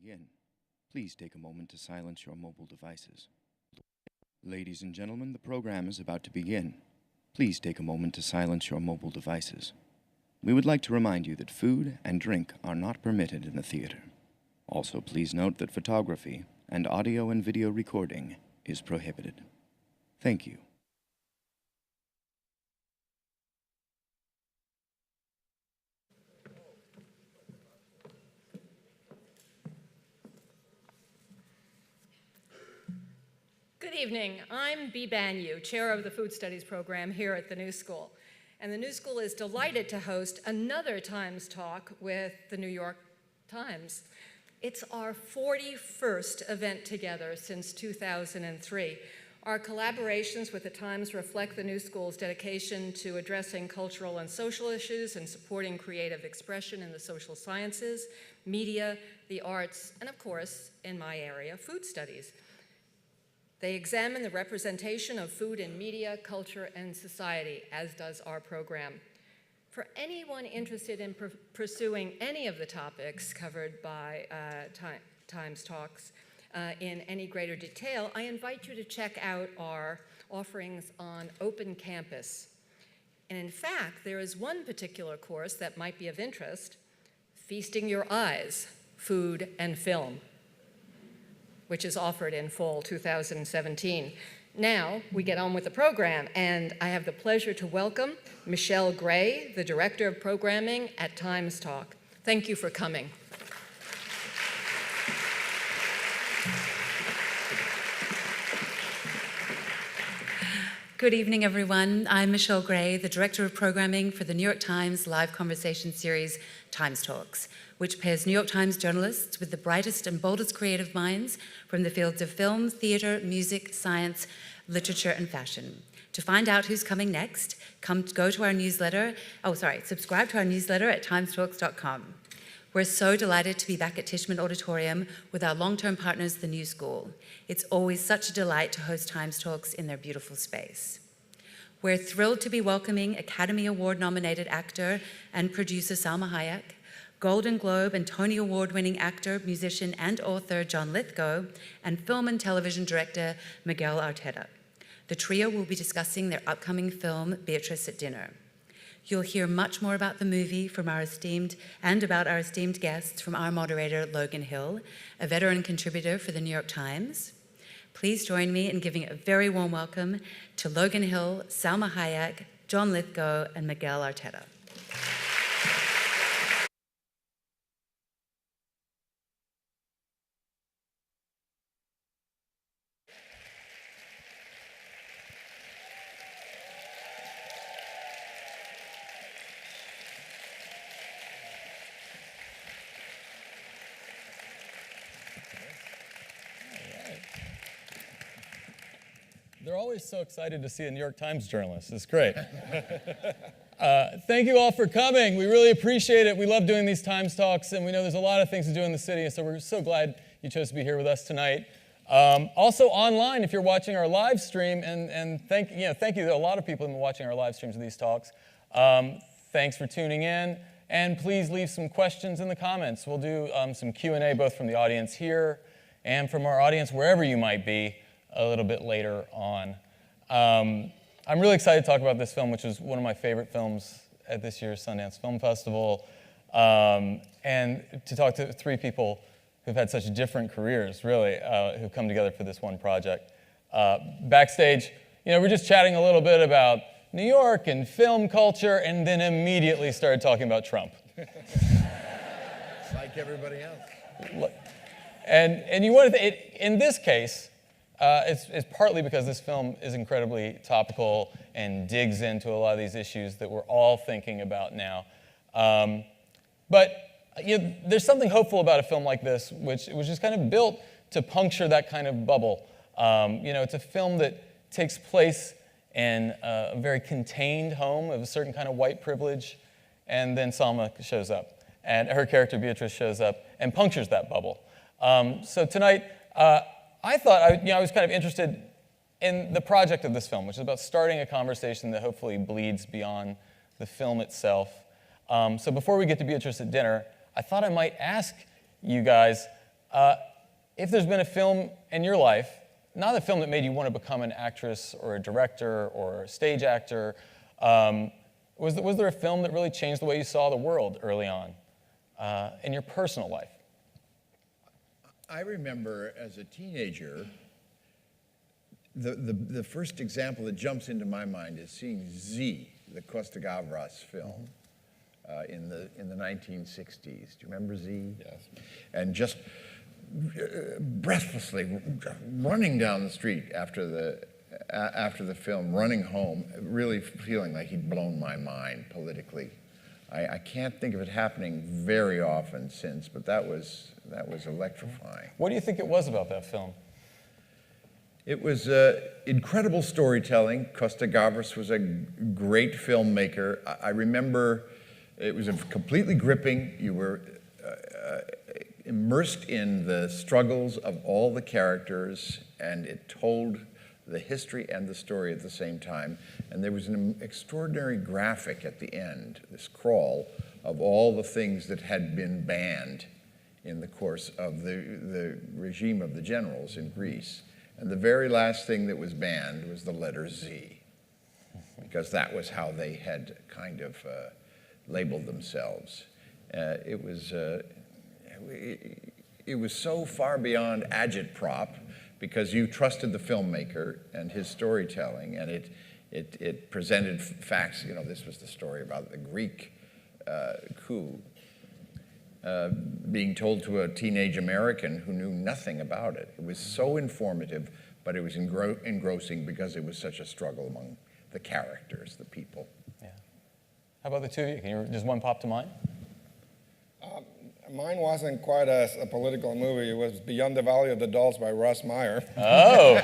begin, please take a moment to silence your mobile devices. Ladies and gentlemen, the program is about to begin. Please take a moment to silence your mobile devices. We would like to remind you that food and drink are not permitted in the theater. Also, please note that photography and audio and video recording is prohibited. Thank you. Good evening. I'm Bea Banyu, chair of the Food Studies program here at the New School. And the New School is delighted to host another Times Talk with the New York Times. It's our 41st event together since 2003. Our collaborations with the Times reflect the New School's dedication to addressing cultural and social issues and supporting creative expression in the social sciences, media, the arts, and of course, in my area, food studies. They examine the representation of food in media, culture, and society, as does our program. For anyone interested in pursuing any of the topics covered by Times Talks in any greater detail, I invite you to check out our offerings on Open Campus. And in fact, there is one particular course that might be of interest, Feasting Your Eyes, Food and Film, which is offered in fall 2017. Now, we get on with the program, and I have the pleasure to welcome Michelle Gray, the Director of Programming at Times Talk. Thank you for coming. Good evening, everyone. I'm Michelle Gray, the Director of Programming for the New York Times live conversation series, Times Talks, which pairs New York Times journalists with the brightest and boldest creative minds from the fields of film, theater, music, science, literature, and fashion. To find out who's coming next, subscribe to our newsletter at timestalks.com. We're so delighted to be back at Tishman Auditorium with our long-term partners, the New School. It's always such a delight to host Times Talks in their beautiful space. We're thrilled to be welcoming Academy Award-nominated actor and producer Salma Hayek, Golden Globe and Tony Award-winning actor, musician, and author John Lithgow, and film and television director Miguel Arteta. The trio will be discussing their upcoming film, Beatriz at dinner. You'll hear much more about the movie from our esteemed guests from our moderator, Logan Hill, a veteran contributor for the New York Times. Please join me in giving a very warm welcome to Logan Hill, Salma Hayek, John Lithgow, and Miguel Arteta. They're always so excited to see a New York Times journalist. It's great. Thank you all for coming. We really appreciate it. We love doing these Times Talks, and we know there's a lot of things to do in the city, so we're so glad you chose to be here with us tonight. Also online, if you're watching our live stream, and thank you. A lot of people have been watching our live streams of these talks. Thanks for tuning in, and please leave some questions in the comments. We'll do some Q&A both from the audience here and from our audience wherever you might be a little bit later on. I'm really excited to talk about this film, which is one of my favorite films at this year's Sundance Film Festival, and to talk to three people who've had such different careers, really, who've come together for this one project. Backstage, we're just chatting a little bit about New York and film culture, and then immediately started talking about Trump. Like everybody else. And you want to, in this case, it's partly because this film is incredibly topical and digs into a lot of these issues that we're all thinking about now. But there's something hopeful about a film like this, which was just kind of built to puncture that kind of bubble. It's a film that takes place in a very contained home of a certain kind of white privilege, and then Salma shows up, and her character Beatriz shows up and punctures that bubble. So tonight, I thought I was kind of interested in the project of this film, which is about starting a conversation that hopefully bleeds beyond the film itself. So before we get to Beatriz at dinner, I thought I might ask you guys If there's been a film in your life, not a film that made you want to become an actress or a director or a stage actor, was there a film that really changed the way you saw the world early on in your personal life? I remember as a teenager, the first example that jumps into my mind is seeing Z, the Costa Gavras film, in the 1960s. Do you remember Z? Yes. And just breathlessly running down the street after the film, running home, really feeling like he'd blown my mind politically. I can't think of it happening very often since, but that was electrifying. What do you think it was about that film? It was incredible storytelling. Costa Gavras was a great filmmaker. I remember it was completely gripping. You were immersed in the struggles of all the characters, and it told the history and the story at the same time. And there was an extraordinary graphic at the end, this crawl of all the things that had been banned in the course of the regime of the generals in Greece. And the very last thing that was banned was the letter Z, because that was how they had kind of labeled themselves. It was so far beyond agitprop, because you trusted the filmmaker and his storytelling, and it presented facts. You know, this was the story about the Greek coup being told to a teenage American who knew nothing about it. It was so informative, but it was engrossing because it was such a struggle among the characters, the people. Yeah. How about the two of you? Can you just one pop to mind? Mine wasn't quite a political movie. It was Beyond the Valley of the Dolls by Russ Meyer. Oh.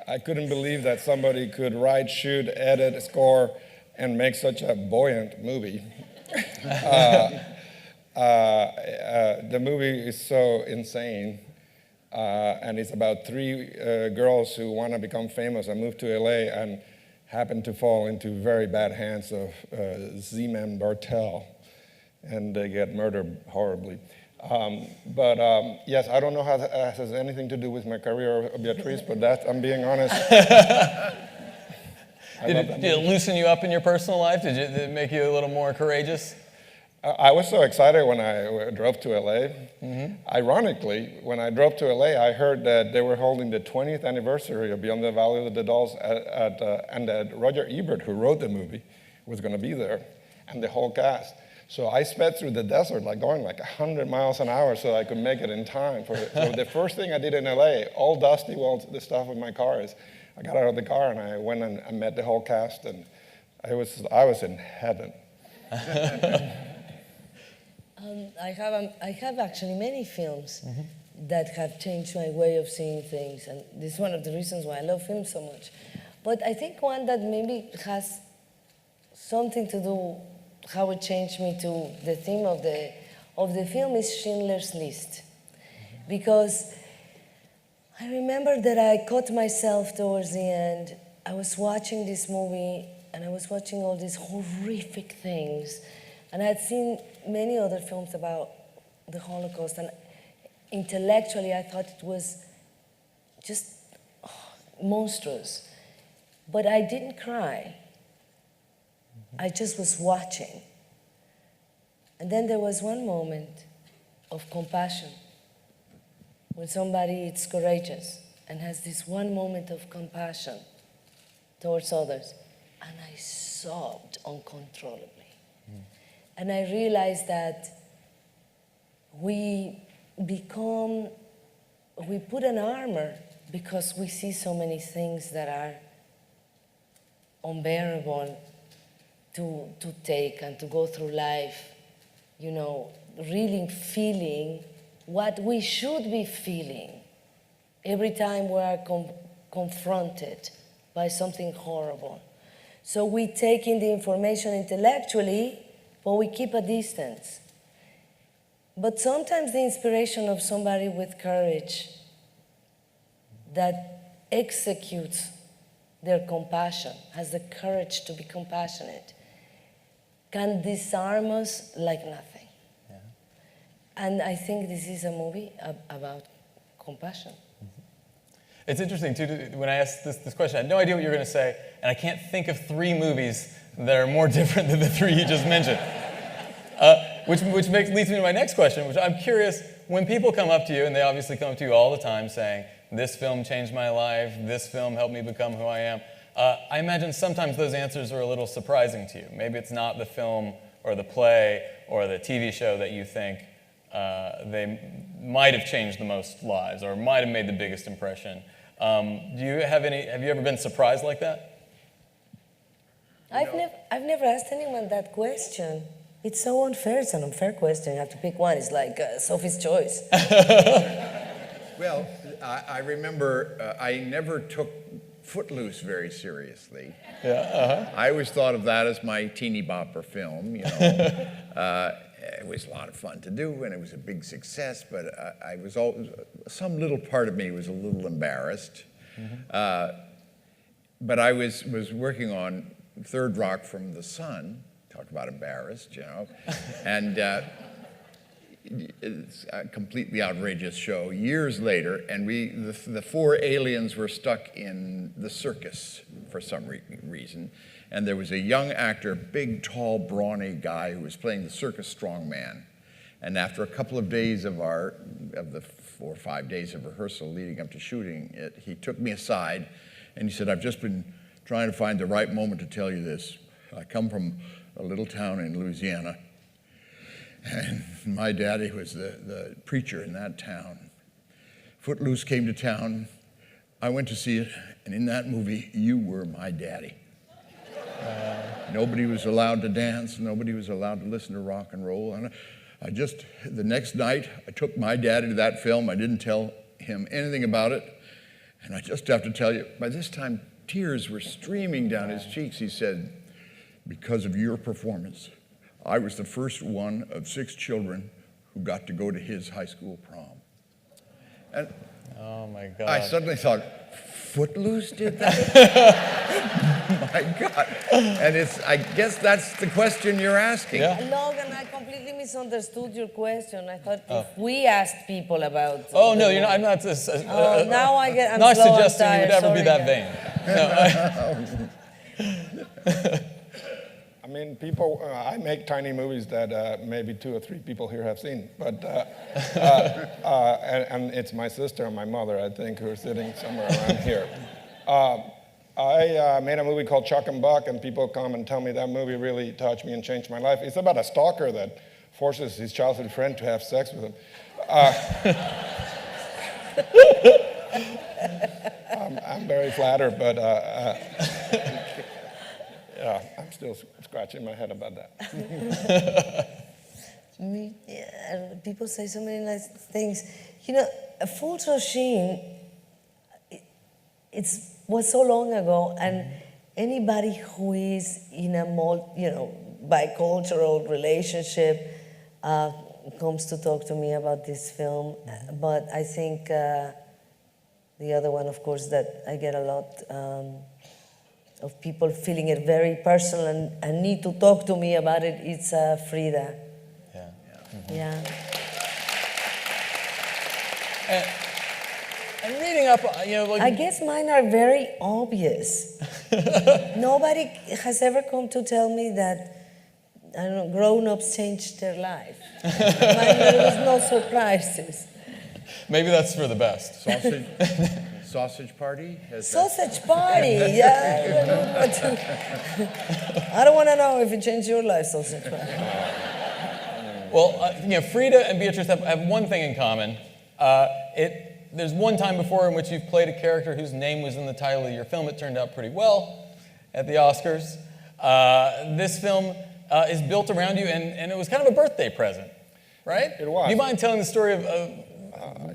I couldn't believe that somebody could write, shoot, edit, score, and make such a buoyant movie. The movie is so insane, and it's about three girls who want to become famous and move to LA and happen to fall into very bad hands of Z-Man Bartel, and they get murdered horribly. Yes, I don't know how that has anything to do with my career or Beatriz, but I'm being honest. Did it loosen you up in your personal life? Did it make you a little more courageous? I was so excited when I drove to LA. Mm-hmm. Ironically, when I drove to LA, I heard that they were holding the 20th anniversary of Beyond the Valley of the Dolls, and that Roger Ebert, who wrote the movie, was going to be there, and the whole cast. So I sped through the desert, going 100 miles an hour so I could make it in time for it. So the first thing I did in LA, all dusty, the stuff with my car is, I got out of the car and I went and I met the whole cast, and I was in heaven. I have actually many films that have changed my way of seeing things, and this is one of the reasons why I love film so much. But I think one that maybe has something to do how it changed me to the theme of the film is Schindler's List, because I remember that I caught myself towards the end. I was watching this movie and I was watching all these horrific things, and I had seen many other films about the Holocaust, and intellectually I thought it was just monstrous. But I didn't cry. I just was watching. And then there was one moment of compassion when somebody is courageous and has this one moment of compassion towards others. And I sobbed uncontrollably. And I realized that we put an armor because we see so many things that are unbearable to take and to go through life, really feeling what we should be feeling every time we are confronted by something horrible. So we take in the information intellectually, but we keep a distance. But sometimes the inspiration of somebody with courage that executes their compassion, has the courage to be compassionate, can disarm us like nothing. And I think this is a movie about compassion. It's interesting, too, when I asked this question, I had no idea what you were going to say, and I can't think of 3 movies that are more different than the 3 you just mentioned. Which leads me to my next question, which I'm curious, when people come up to you, and they obviously come up to you all the time saying, this film changed my life, this film helped me become who I am, I imagine sometimes those answers are a little surprising to you. Maybe it's not the film or the play or the TV show that you think they might have changed the most lives or might have made the biggest impression. Have you ever been surprised like that? I've never asked anyone that question. It's so unfair. It's an unfair question. You have to pick one. It's like Sophie's Choice. Well, I remember I never took Footloose very seriously. Yeah, I always thought of that as my teeny bopper film, you know. It was a lot of fun to do, and it was a big success, but I was always, some little part of me was a little embarrassed. But I was working on Third Rock from the Sun, talk about embarrassed, you know, and it's a completely outrageous show. Years later, and the 4 aliens were stuck in the circus for some reason, and there was a young actor, big, tall, brawny guy who was playing the circus strongman. And after a couple of days of the 4 or 5 days of rehearsal leading up to shooting it, he took me aside and he said, I've just been trying to find the right moment to tell you this. I come from a little town in Louisiana, and my daddy was the preacher in that town. Footloose came to town. I went to see it, and in that movie, you were my daddy. Nobody was allowed to dance. Nobody was allowed to listen to rock and roll. And the next night, I took my daddy to that film. I didn't tell him anything about it. And I just have to tell you, by this time, tears were streaming down his cheeks. He said, because of your performance, I was the first one of 6 children who got to go to his high school prom. And oh my God. I suddenly thought, Footloose did that? My God. And I guess that's the question you're asking. Yeah. Logan, I completely misunderstood your question. I thought if we asked people about... Oh, no, you're not, I'm not... now I'm not slow, suggesting I'm you would tired, ever be that vain. No, I mean, people, I make tiny movies that maybe 2 or 3 people here have seen, but, and it's my sister and my mother, I think, who are sitting somewhere around here. I made a movie called Chuck and Buck, and people come and tell me that movie really touched me and changed my life. It's about a stalker that forces his childhood friend to have sex with him. I'm very flattered, but yeah, I'm still scratching my head about that. People say so many nice things. You know, Full to Sheen, was so long ago, and anybody who is in a bicultural relationship comes to talk to me about this film. But I think the other one, of course, that I get a lot of people feeling it very personal and need to talk to me about it, it's Frida. Yeah. Mm-hmm. Yeah. And reading up, like... I guess mine are very obvious. Nobody has ever come to tell me that, I don't know, grown-ups changed their life. There was no surprises. Maybe that's for the best. Sausage Party? Sausage Party, yeah. I don't want to know if it changed your life, Sausage Party. Well, Frida and Beatriz have one thing in common. There's one time before in which you've played a character whose name was in the title of your film. It turned out pretty well at the Oscars. This film is built around you, and it was kind of a birthday present, right? It was. Do you mind telling the story of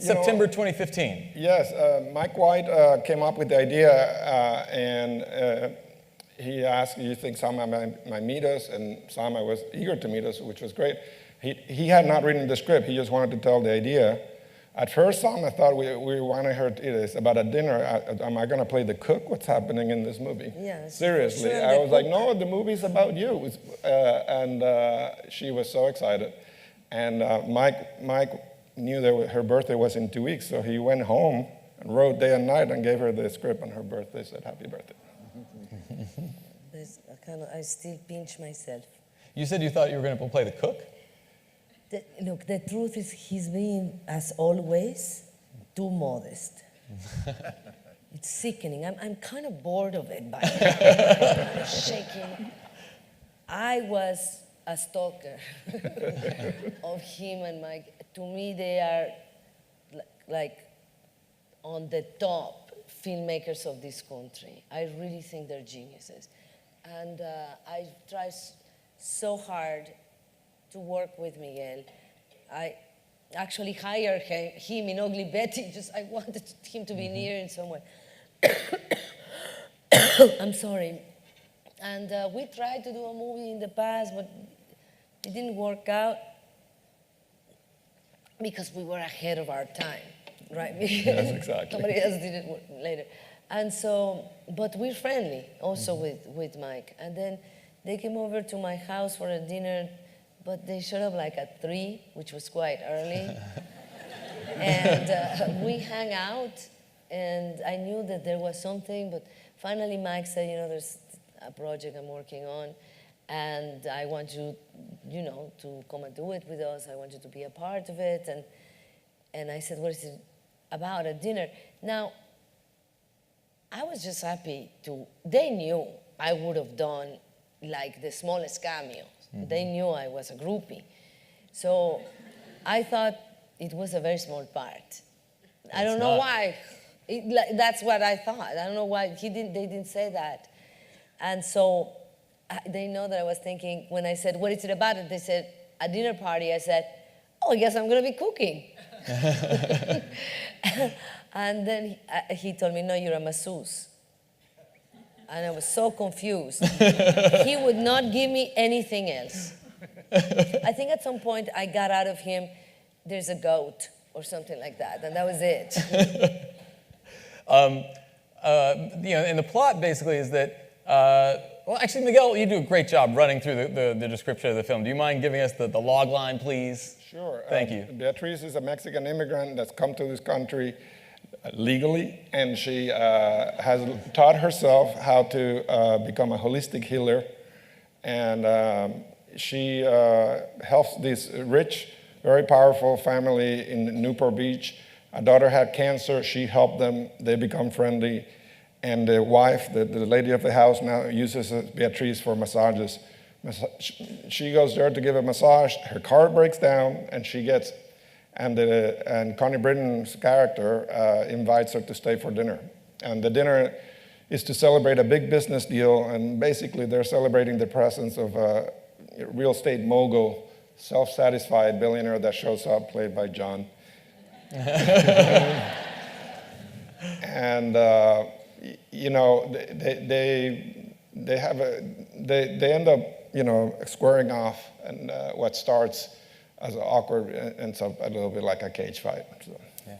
September 2015? Yes, Mike White came up with the idea, and he asked, "You think Salma might meet us?" And Salma was eager to meet us, which was great. He had not written the script; he just wanted to tell the idea. At first, Salma thought we wanted her to. It's about a dinner. Am I going to play the cook? What's happening in this movie? Yes. Seriously, Sure, I was like, no, the movie's about you. And she was so excited. And Mike knew that her birthday was in 2 weeks, so he went home and wrote day and night and gave her the script on her birthday, said happy birthday. I still pinch myself. You said you thought you were going to play the cook? Look, the truth is he's being, as always, too modest. It's sickening. I'm kind of bored of it, by the way. Shaking. I was a stalker of him and Mike. To me, they are like on the top filmmakers of this country. I really think they're geniuses. And I tried so hard to work with Miguel. I actually hired him in Ugly Betty, I wanted him to be near in some way. I'm sorry. And we tried to do a movie in the past, but it didn't work out because we were ahead of our time, right? Yes, exactly. Somebody else did it later. And so, but we're friendly also with Mike. And then they came over to my house for a dinner, but they showed up like at 3, which was quite early. And we hung out, and I knew that there was something, but finally Mike said, there's a project I'm working on, and I want you, to come and do it with us. I want you to be a part of it. And I said, what is it about, a dinner? Now, I was just happy they knew I would have done like the smallest cameo. Mm-hmm. They knew I was a groupie. So I thought it was a very small part. I don't know why. That's what I thought. I don't know why they didn't say that. And so they know that I was thinking, when I said, what is it about? They said, a dinner party. I said, oh, I guess I'm going to be cooking. And then he told me, no, you're a masseuse. And I was so confused. He would not give me anything else. I think at some point I got out of him, there's a goat or something like that, and that was it. And the plot basically is that, well, actually, Miguel, you do a great job running through the description of the film. Do you mind giving us the log line, please? Sure. Thank you. Beatriz is a Mexican immigrant that's come to this country legally, and she has taught herself how to become a holistic healer. And she helps this rich, very powerful family in Newport Beach. A daughter had cancer. She helped them. They become friendly. And the wife, the lady of the house, now uses Beatriz for massages. She goes there to give a massage. Her car breaks down, and she gets, and Connie Britton's character invites her to stay for dinner. And the dinner is to celebrate a big business deal, and basically they're celebrating the presence of a real estate mogul, self-satisfied billionaire that shows up, played by John. And they end up squaring off, and what starts as awkward ends up a little bit like a cage fight. So. Yeah.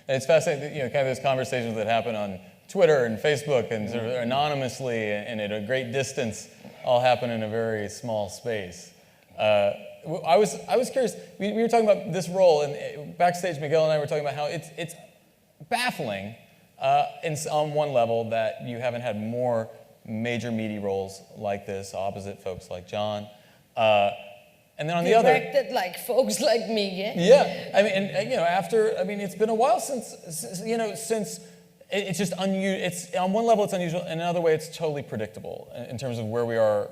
And it's fascinating, kind of those conversations that happen on Twitter and Facebook and sort of anonymously and at a great distance all happen in a very small space. I was curious. We were talking about this role, and backstage, Miguel and I were talking about how it's baffling on one level that you haven't had more major meaty roles like this, opposite folks like John, and then on the other, directed like folks like me. Yeah, I mean, and it's been a while since it's just unusual. It's on one level it's unusual, and another way it's totally predictable in terms of where we are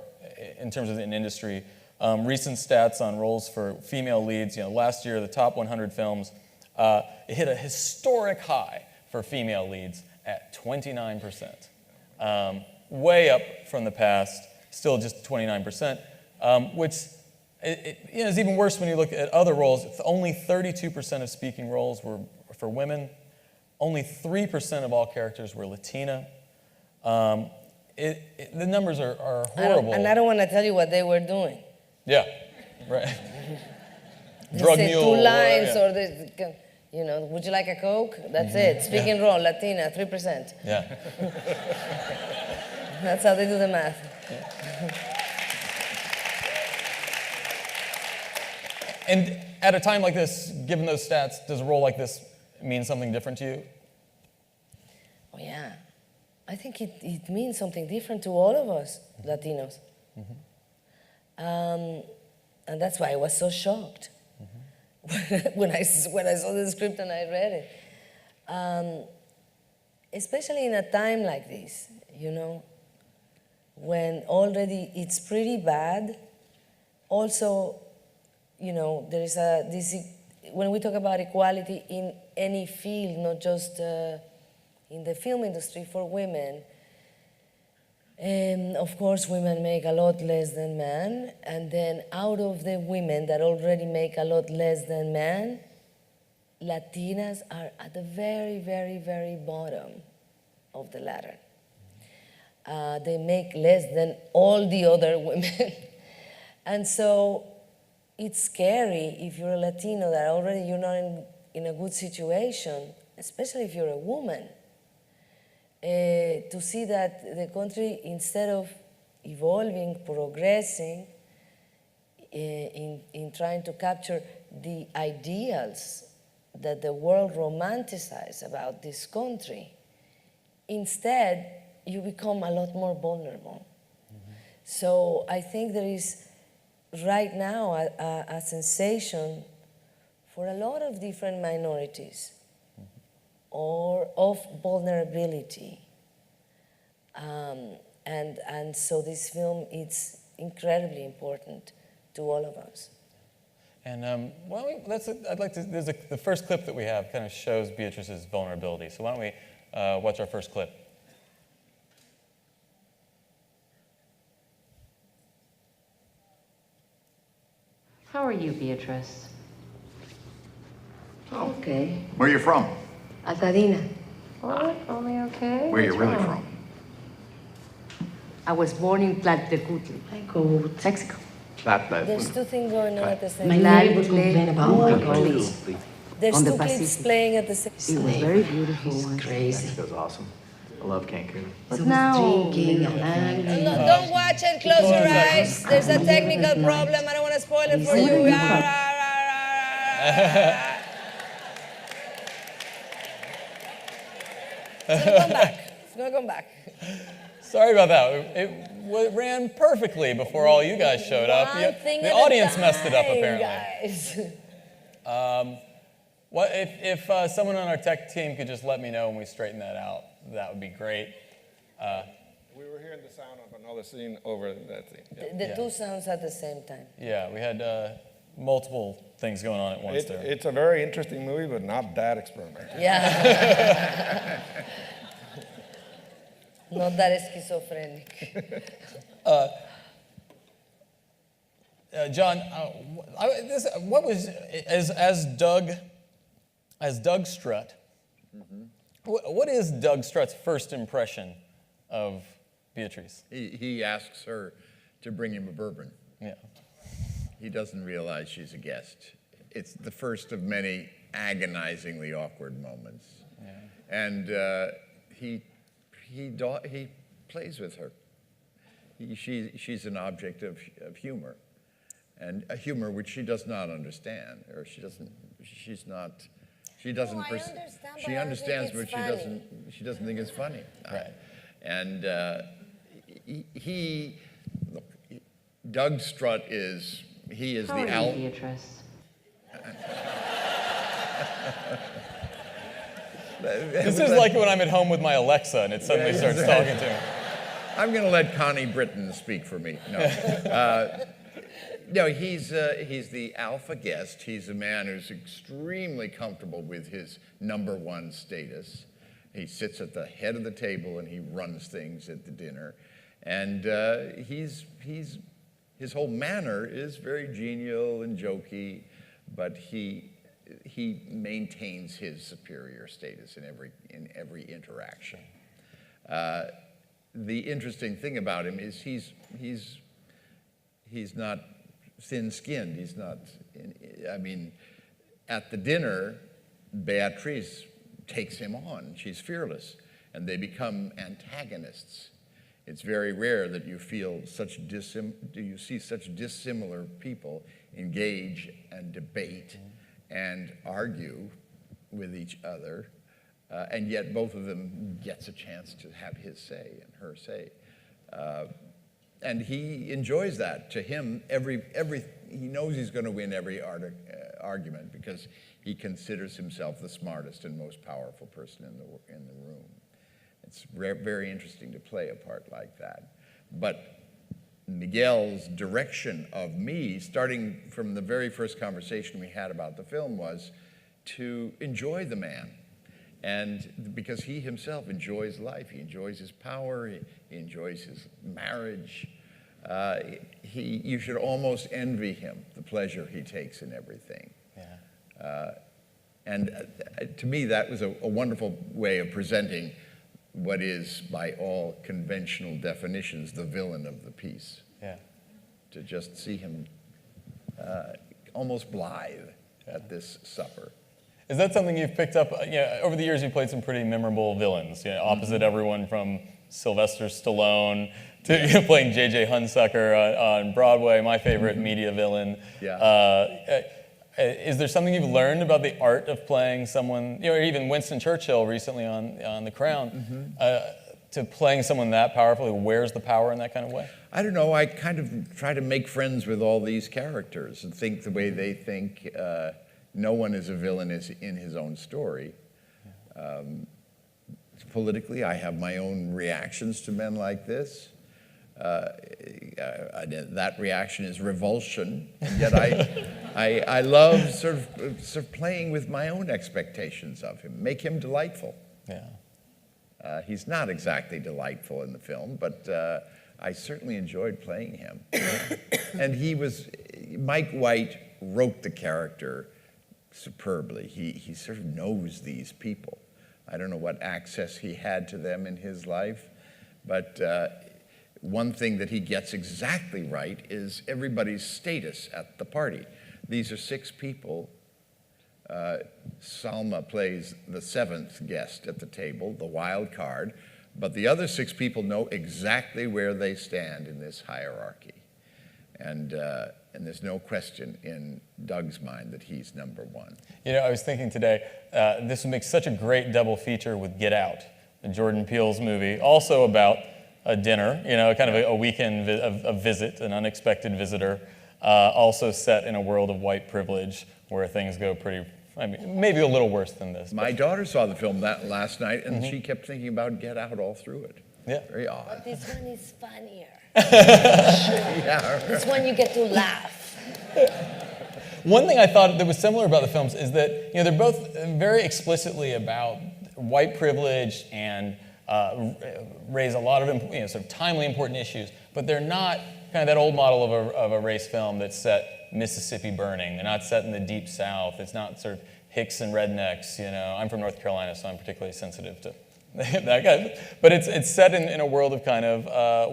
in terms of an industry. Recent stats on roles for female leads. Last year the top 100 films it hit a historic high for female leads at 29%, way up from the past. Still just 29%, which is even worse when you look at other roles. Only 32% of speaking roles were for women. Only 3% of all characters were Latina. The numbers are horrible. And I don't want to tell you what they were doing. Yeah, right. Drug mule. 2 lines or this, would you like a Coke? That's it. Speaking role, Latina, 3%. Yeah. That's how they do the math. And at a time like this, given those stats, does a role like this mean something different to you? Oh, yeah. I think it means something different to all of us Latinos. And that's why I was so shocked when I saw the script and I read it. Especially in a time like this, you know, when already it's pretty bad. Also, you know, there is when we talk about equality in any field, not just in the film industry for women, of course, women make a lot less than men, and then out of the women that already make a lot less than men, Latinas are at the very, very, very bottom of the ladder. They make less than all the other women. And so it's scary if you're a Latino that already you're not in a good situation, especially if you're a woman, to see that the country, instead of evolving, progressing, in trying to capture the ideals that the world romanticizes about this country, instead you become a lot more vulnerable. So I think there is right now a sensation for a lot of different minorities or of vulnerability. And so this film is incredibly important to all of us. And the first clip that we have kind of shows Beatrice's vulnerability. So why don't we watch our first clip? How are you, Beatrice? Okay. Where are you from? Altadena. What? Only okay? Where are you What's really wrong? I was born in Tlaltecutli, Mexico. There's two things going on at the same time. My neighbor complained about the There's on the two clips Pacific. playing at the same time. It was very beautiful. Crazy. Mexico's awesome. I love Cancun. But now, drinking and angry. No, don't watch it, close your eyes. There's a technical problem. I don't want to spoil it for you. It's gonna come back. Sorry about that. It ran perfectly before all you guys showed up. The audience messed it up, apparently. Guys. What if someone on our tech team could just let me know when we straighten that out? That would be great. We were hearing the sound of another scene over that thing. The two sounds at the same time. Yeah, we had multiple things going on at once there. It's a very interesting movie, but not that experimental. Yeah. Not that schizophrenic. John, what was as Doug Strutt? What is Doug Strutt's first impression of Beatrice? He asks her to bring him a bourbon. Yeah. He doesn't realize she's a guest. It's the first of many agonizingly awkward moments. Yeah. And he plays with her. She's an object of humor, and a humor which she does not understand, or she doesn't. She understands, but she doesn't think it's funny. Right. And Doug Strutt is the How are alpha. you, Beatrice? This is like when I'm at home with my Alexa and it suddenly starts talking to me. I'm going to let Connie Britton speak for me. No, he's the alpha guest. He's a man who's extremely comfortable with his number one status. He sits at the head of the table and he runs things at the dinner. And his whole manner is very genial and jokey, but he maintains his superior status in every interaction. The interesting thing about him is he's not thin-skinned. He's not. At the dinner, Beatriz takes him on. She's fearless, and they become antagonists. It's very rare that you feel you see such dissimilar people engage and debate and argue with each other, and yet both of them gets a chance to have his say and her say. And he enjoys that. To him, he knows he's going to win every argument because he considers himself the smartest and most powerful person in the room. It's very interesting to play a part like that. But Miguel's direction of me, starting from the very first conversation we had about the film, was to enjoy the man. And because he himself enjoys life, he enjoys his power, he enjoys his marriage. You should almost envy him, the pleasure he takes in everything. Yeah. And to me, that was a wonderful way of presenting what is, by all conventional definitions, the villain of the piece. Yeah. To just see him almost blithe at this supper. Is that something you've picked up? Over the years, you've played some pretty memorable villains, opposite everyone from Sylvester Stallone to playing J.J. Hunsucker on Broadway, my favorite media villain. Yeah. Is there something you've learned about the art of playing someone, or even Winston Churchill recently on The Crown, to playing someone that powerful who wears the power in that kind of way? I don't know. I kind of try to make friends with all these characters and think the way they think. No one is a villain in his own story. Politically, I have my own reactions to men like this. That reaction is revulsion, and yet I love sort of playing with my own expectations of him, make him delightful. Yeah. He's not exactly delightful in the film, but I certainly enjoyed playing him. And Mike White wrote the character superbly. He sort of knows these people. I don't know what access he had to them in his life, but one thing that he gets exactly right is everybody's status at the party. These are 6 people. Salma plays the 7th guest at the table, the wild card, but the other 6 people know exactly where they stand in this hierarchy. And there's no question in Doug's mind that he's number 1. I was thinking today, this would make such a great double feature with Get Out, Jordan Peele's movie, also about a dinner, kind of a weekend a visit, an unexpected visitor, also set in a world of white privilege where things go maybe a little worse than this. My daughter saw the film last night, and she kept thinking about Get Out all through it. Yeah. Very odd. But this one is funnier. Yeah. This one you get to laugh. One thing I thought that was similar about the films is that they're both very explicitly about white privilege and raise a lot of sort of timely important issues, but they're not kind of that old model of a race film that's set Mississippi burning. They're not set in the deep South. It's not sort of hicks and rednecks. I'm from North Carolina, so I'm particularly sensitive to that guy. But it's set in a world of kind of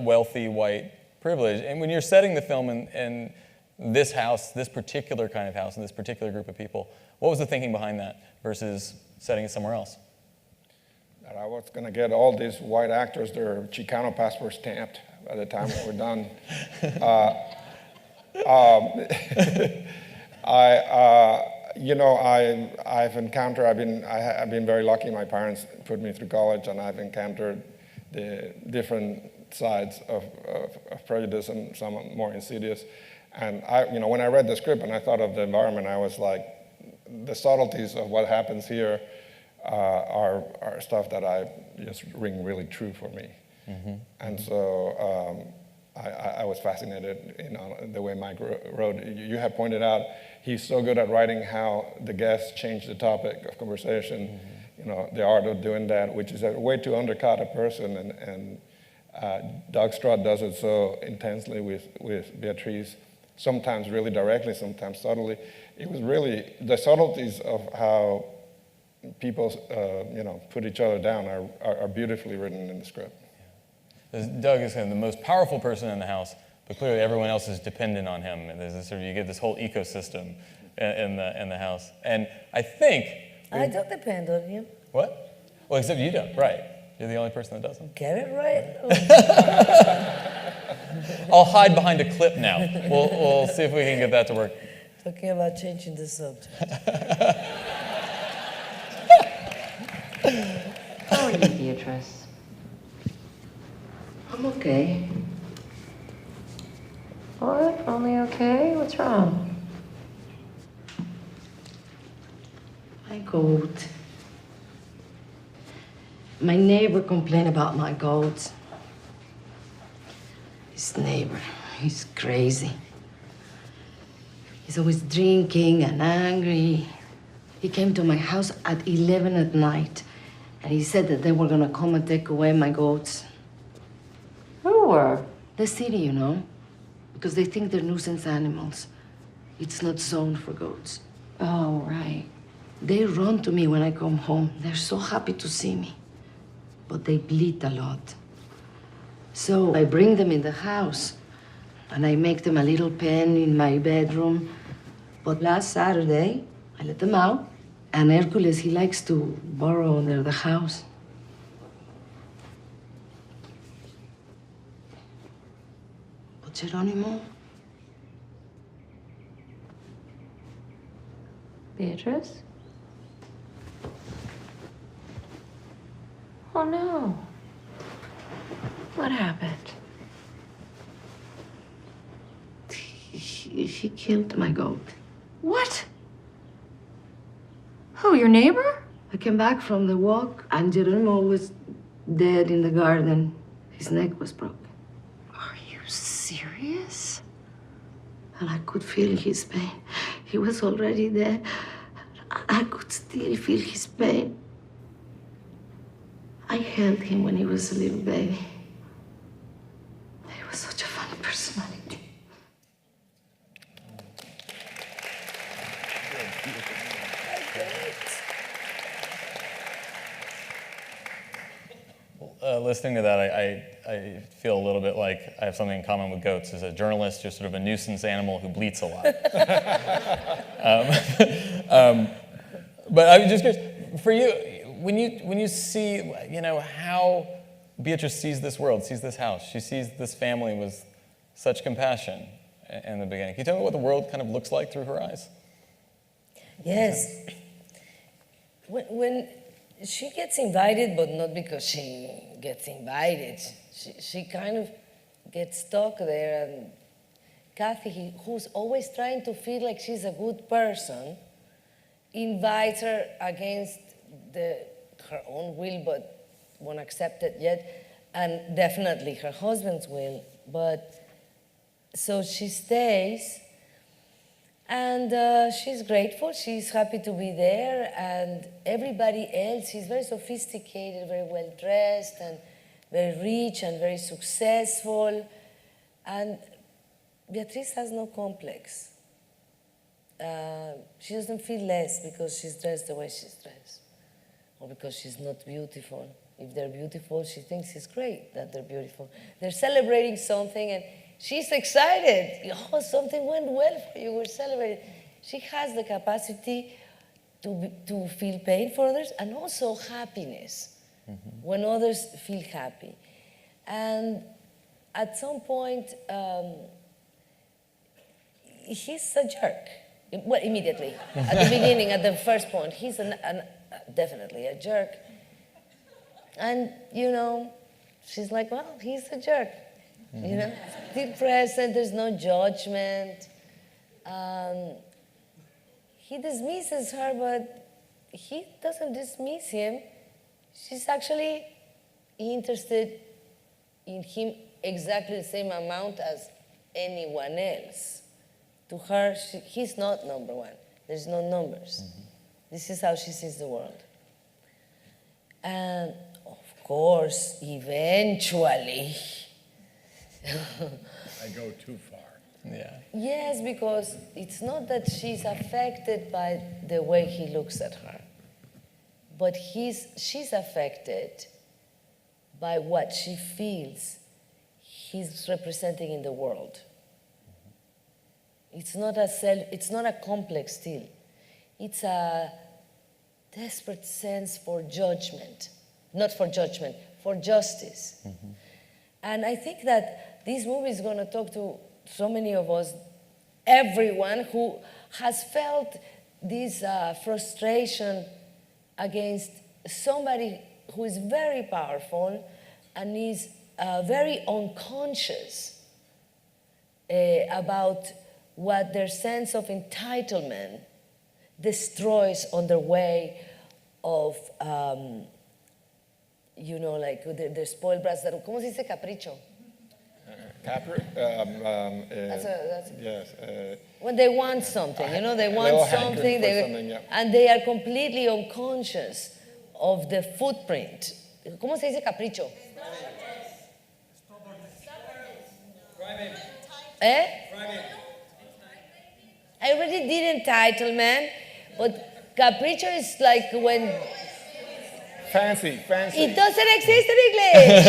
wealthy white privilege. And when you're setting the film in this house, this particular kind of house, and this particular group of people, what was the thinking behind that versus setting it somewhere else? That I was going to get all these white actors their Chicano passports stamped by the time we were done. I've been very lucky. My parents put me through college, and I've encountered the different sides of prejudice and some more insidious. And when I read the script and I thought of the environment, I was like, the subtleties of what happens here are stuff that just ring really true for me. Mm-hmm. And so I was fascinated the way Mike wrote. You have pointed out he's so good at writing how the guests change the topic of conversation, mm-hmm. The art of doing that, which is a way to undercut a person. And Doug Strutt does it so intensely with Beatriz, sometimes really directly, sometimes subtly. It was really the subtleties of how people, put each other down are beautifully written in the script. Doug is kind of the most powerful person in the house, but clearly everyone else is dependent on him. And there's you get this whole ecosystem in the house. And I think I don't depend on you. What? Well, except you don't, right? You're the only person that doesn't. Get it right? I'll hide behind a clip now. We'll see if we can get that to work. Talking about changing the subject. How are you, Beatriz? I'm okay. What? Only okay? What's wrong? My goat. My neighbor complained about my goats. His neighbor, he's crazy. He's always drinking and angry. He came to my house at 11 at night, and he said that they were gonna come and take away my goats. Who were? The city, you know, because they think they're nuisance animals. It's not zoned for goats. Oh, right. They run to me when I come home. They're so happy to see me, but they bleat a lot. So I bring them in the house, and I make them a little pen in my bedroom. But last Saturday, I let them out, and Hercules, he likes to burrow under the house. But Geronimo? Beatriz? Oh no. What happened? He killed my goat. What? Who, your neighbor? I came back from the walk and Geronimo was dead in the garden. His neck was broken. Are you serious? And I could feel his pain. He was already dead. I could still feel his pain. I held him when he was a little baby. He was such a funny personality. Listening to that, I feel a little bit like I have something in common with goats. As a journalist, you're sort of a nuisance animal who bleats a lot. But I was just curious, for you, when you see, you know, how Beatriz sees this world, sees this house, she sees this family with such compassion in the beginning. Can you tell me what the world kind of looks like through her eyes? Yes. When she gets invited, but not because she gets invited. She kind of gets stuck there. And Kathy, who's always trying to feel like she's a good person, invites her against her own will, but won't accept it yet, and definitely her husband's will. But so she stays. And she's grateful, she's happy to be there, and everybody else, she's very sophisticated, very well dressed, and very rich, and very successful. And Beatriz has no complex. She doesn't feel less because she's dressed the way she's dressed, or because she's not beautiful. If they're beautiful, she thinks it's great that they're beautiful. They're celebrating something, and she's excited. Oh, something went well for you. We're celebrating. She has the capacity to feel pain for others and also happiness when others feel happy. And at some point, he's a jerk. Well, immediately. At the beginning, at the first point, he's definitely a jerk. And, you know, she's like, well, he's a jerk. You know, still present, there's no judgment. He dismisses her, but he doesn't dismiss him. She's actually interested in him exactly the same amount as anyone else. To her, he's not number one. There's no numbers. This is how she sees the world. And of course, eventually, I go too far. Yeah. yes, because it's not that she's affected by the way he looks at her, but she's affected by what she feels he's representing in the world. It's not a complex still. It's a desperate sense for judgment. Not for judgment, for justice. And I think that this movie is going to talk to so many of us, everyone who has felt this frustration against somebody who is very powerful and is very unconscious about what their sense of entitlement destroys on their way of, like the spoiled brats. ¿Cómo se dice capricho? Yes. When they want something, they want something, and they are completely unconscious of the footprint. ¿Cómo se dice capricho? I already did entitlement, but capricho is like when... Fancy. It doesn't exist in English.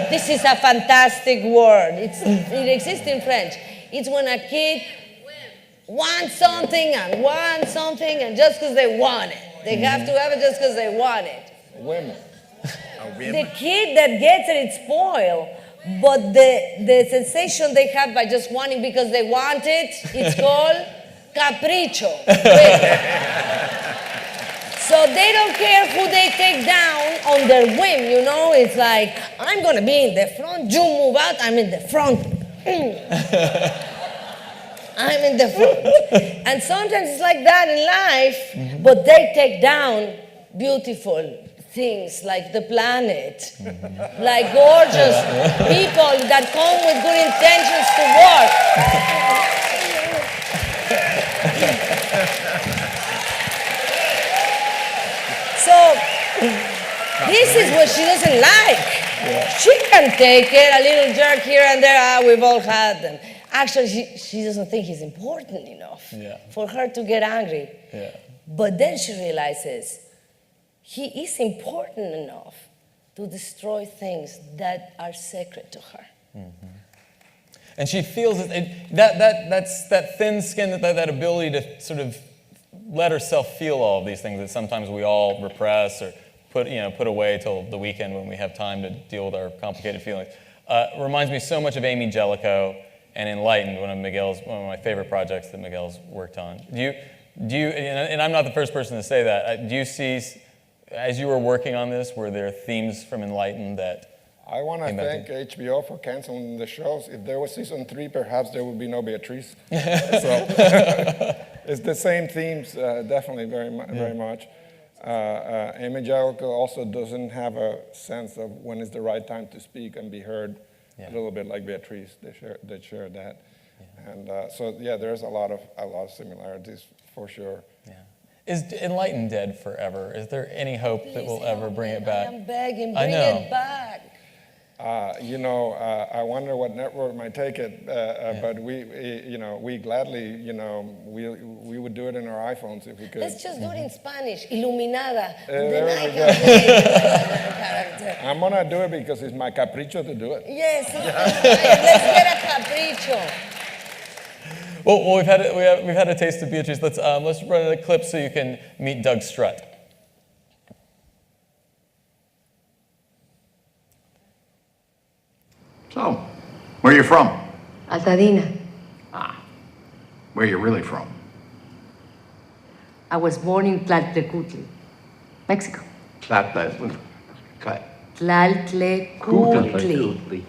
This is a fantastic word. It exists in French. It's when a kid wants something and just because they want it. They have to have it just because they want it. Whim. The kid that gets it, it's spoiled. But the sensation they have by just wanting because they want it, it's called capricho. So they don't care who they take down on their whim, It's like, I'm going to be in the front, you move out, I'm in the front. I'm in the front. And sometimes it's like that in life, but they take down beautiful things like the planet, like gorgeous people that come with good intentions to work. So this is what she doesn't like. She can take it, a little jerk here and there, we've all had them. Actually, she doesn't think he's important enough for her to get angry. But then she realizes he is important enough to destroy things that are sacred to her. And she feels that's that thin skin, that ability to sort of let herself feel all of these things that sometimes we all repress or put away till the weekend when we have time to deal with our complicated feelings. Reminds me so much of Amy Jellicoe and Enlightened, one of my favorite projects that Miguel's worked on. Do you? And I'm not the first person to say that. Do you see, as you were working on this, were there themes from Enlightened that? I want to thank HBO for canceling the shows. If there was season 3, perhaps there would be no Beatriz. So it's the same themes, definitely very much. Amy Jellicoe also doesn't have a sense of when is the right time to speak and be heard. A little bit like Beatriz, they share that. And there's a lot of similarities for sure. Is Enlightened dead forever? Is there any hope that we'll ever bring it back? I am begging, bring it back. I wonder what network might take it, but we gladly, we would do it in our iPhones if we could. Let's just do it in Spanish, Iluminada. There we go. I'm gonna do it because it's my capricho to do it. Yes, let's get a capricho. Well, we've had a taste of Beatriz. Let's run a clip so you can meet Doug Strutt. So, where are you from? Altadena. Where are you really from? I was born in Tlaltecutli, Mexico. Tlaltecutli. Tlaltecutli,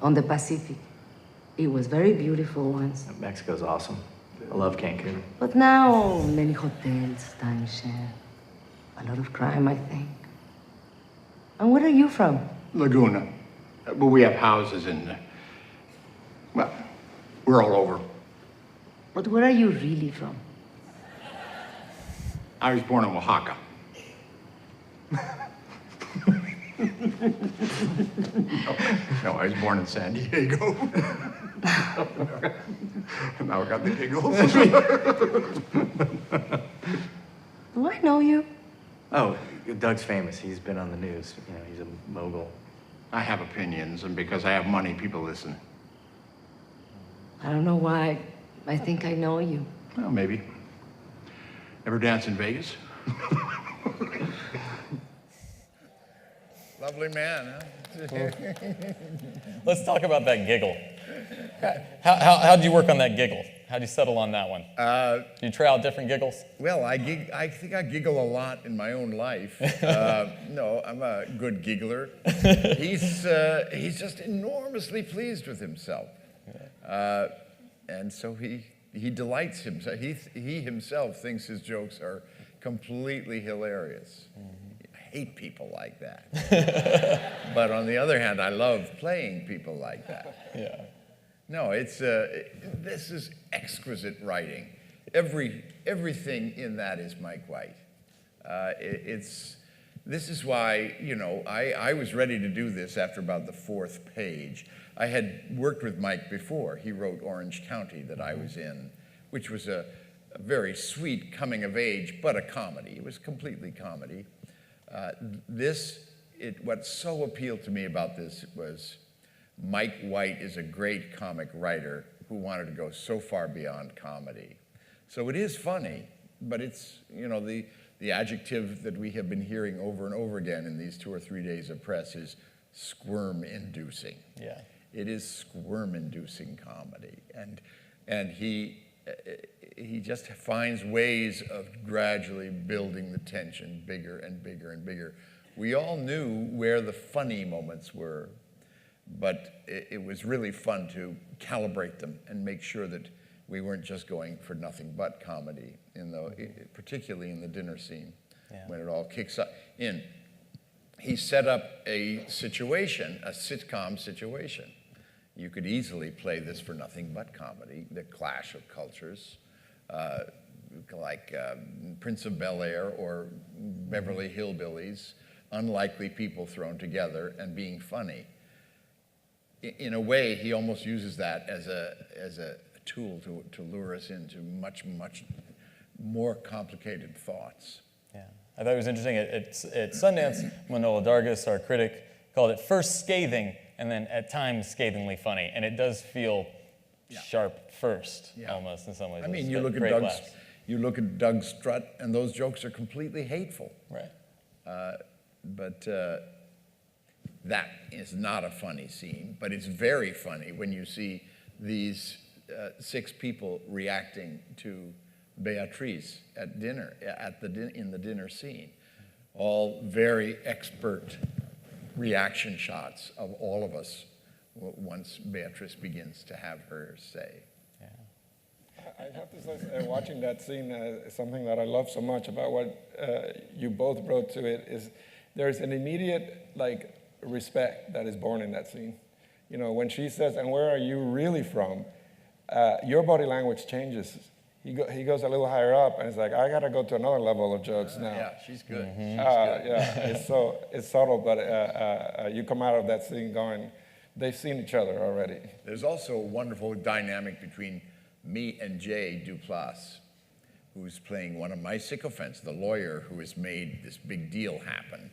on the Pacific. It was very beautiful once. Mexico's awesome. I love Cancun. But now, many hotels, timeshare. A lot of crime, I think. And where are you from? Laguna. But we have houses in, we're all over. But where are you really from? I was born in Oaxaca. No, I was born in San Diego. Now I got the giggles. Do I know you? Oh, Doug's famous. He's been on the news. He's a mogul. I have opinions, and because I have money, people listen. I don't know why. I think I know you. Well, maybe. Ever dance in Vegas? Lovely man, huh? Let's talk about that giggle. How did you work on that giggle? How did you settle on that one? Do you try out different giggles? Well, I think I giggle a lot in my own life. No, I'm a good giggler. He's just enormously pleased with himself. And so he delights himself. He himself thinks his jokes are completely hilarious. I hate people like that. But on the other hand, I love playing people like that. Yeah. No, this is exquisite writing. Everything in that is Mike White. This is why, I was ready to do this after about the 4th page. I had worked with Mike before. He wrote Orange County that I was in, which was a very sweet coming of age, but a comedy. It was completely comedy. What so appealed to me about this was Mike White is a great comic writer who wanted to go so far beyond comedy. So it is funny, but it's, the adjective that we have been hearing over and over again in these 2 or 3 days of press is squirm-inducing. Yeah. It is squirm-inducing comedy. And he just finds ways of gradually building the tension bigger and bigger and bigger. We all knew where the funny moments were, but it was really fun to calibrate them and make sure that we weren't just going for nothing but comedy, particularly in the dinner scene, when it all kicks up in. He set up a situation, a sitcom situation. You could easily play this for nothing but comedy, the clash of cultures, like Prince of Bel-Air or Beverly Hillbillies, unlikely people thrown together and being funny. In a way, he almost uses that as a tool to lure us into much, much more complicated thoughts. Yeah, I thought it was interesting. At Sundance, Manola Dargis, our critic, called it first scathing and then at times scathingly funny. And it does feel sharp first, almost in some ways. I mean, you look at Doug Strutt, and those jokes are completely hateful. Right. But that is not a funny scene, but it's very funny when you see these 6 people reacting to Beatriz at dinner, in the dinner scene. All very expert reaction shots of all of us once Beatriz begins to have her say. Yeah. I have to say, watching that scene, something that I love so much about what you both brought to it is there's an immediate respect that is born in that scene. When she says, "And where are you really from?" Your body language changes. He goes a little higher up, and it's like, I gotta go to another level of jokes now. Yeah, she's good. Mm-hmm. It's subtle, but you come out of that scene going, they've seen each other already. There's also a wonderful dynamic between me and Jay Duplass, who's playing one of my sycophants, the lawyer who has made this big deal happen,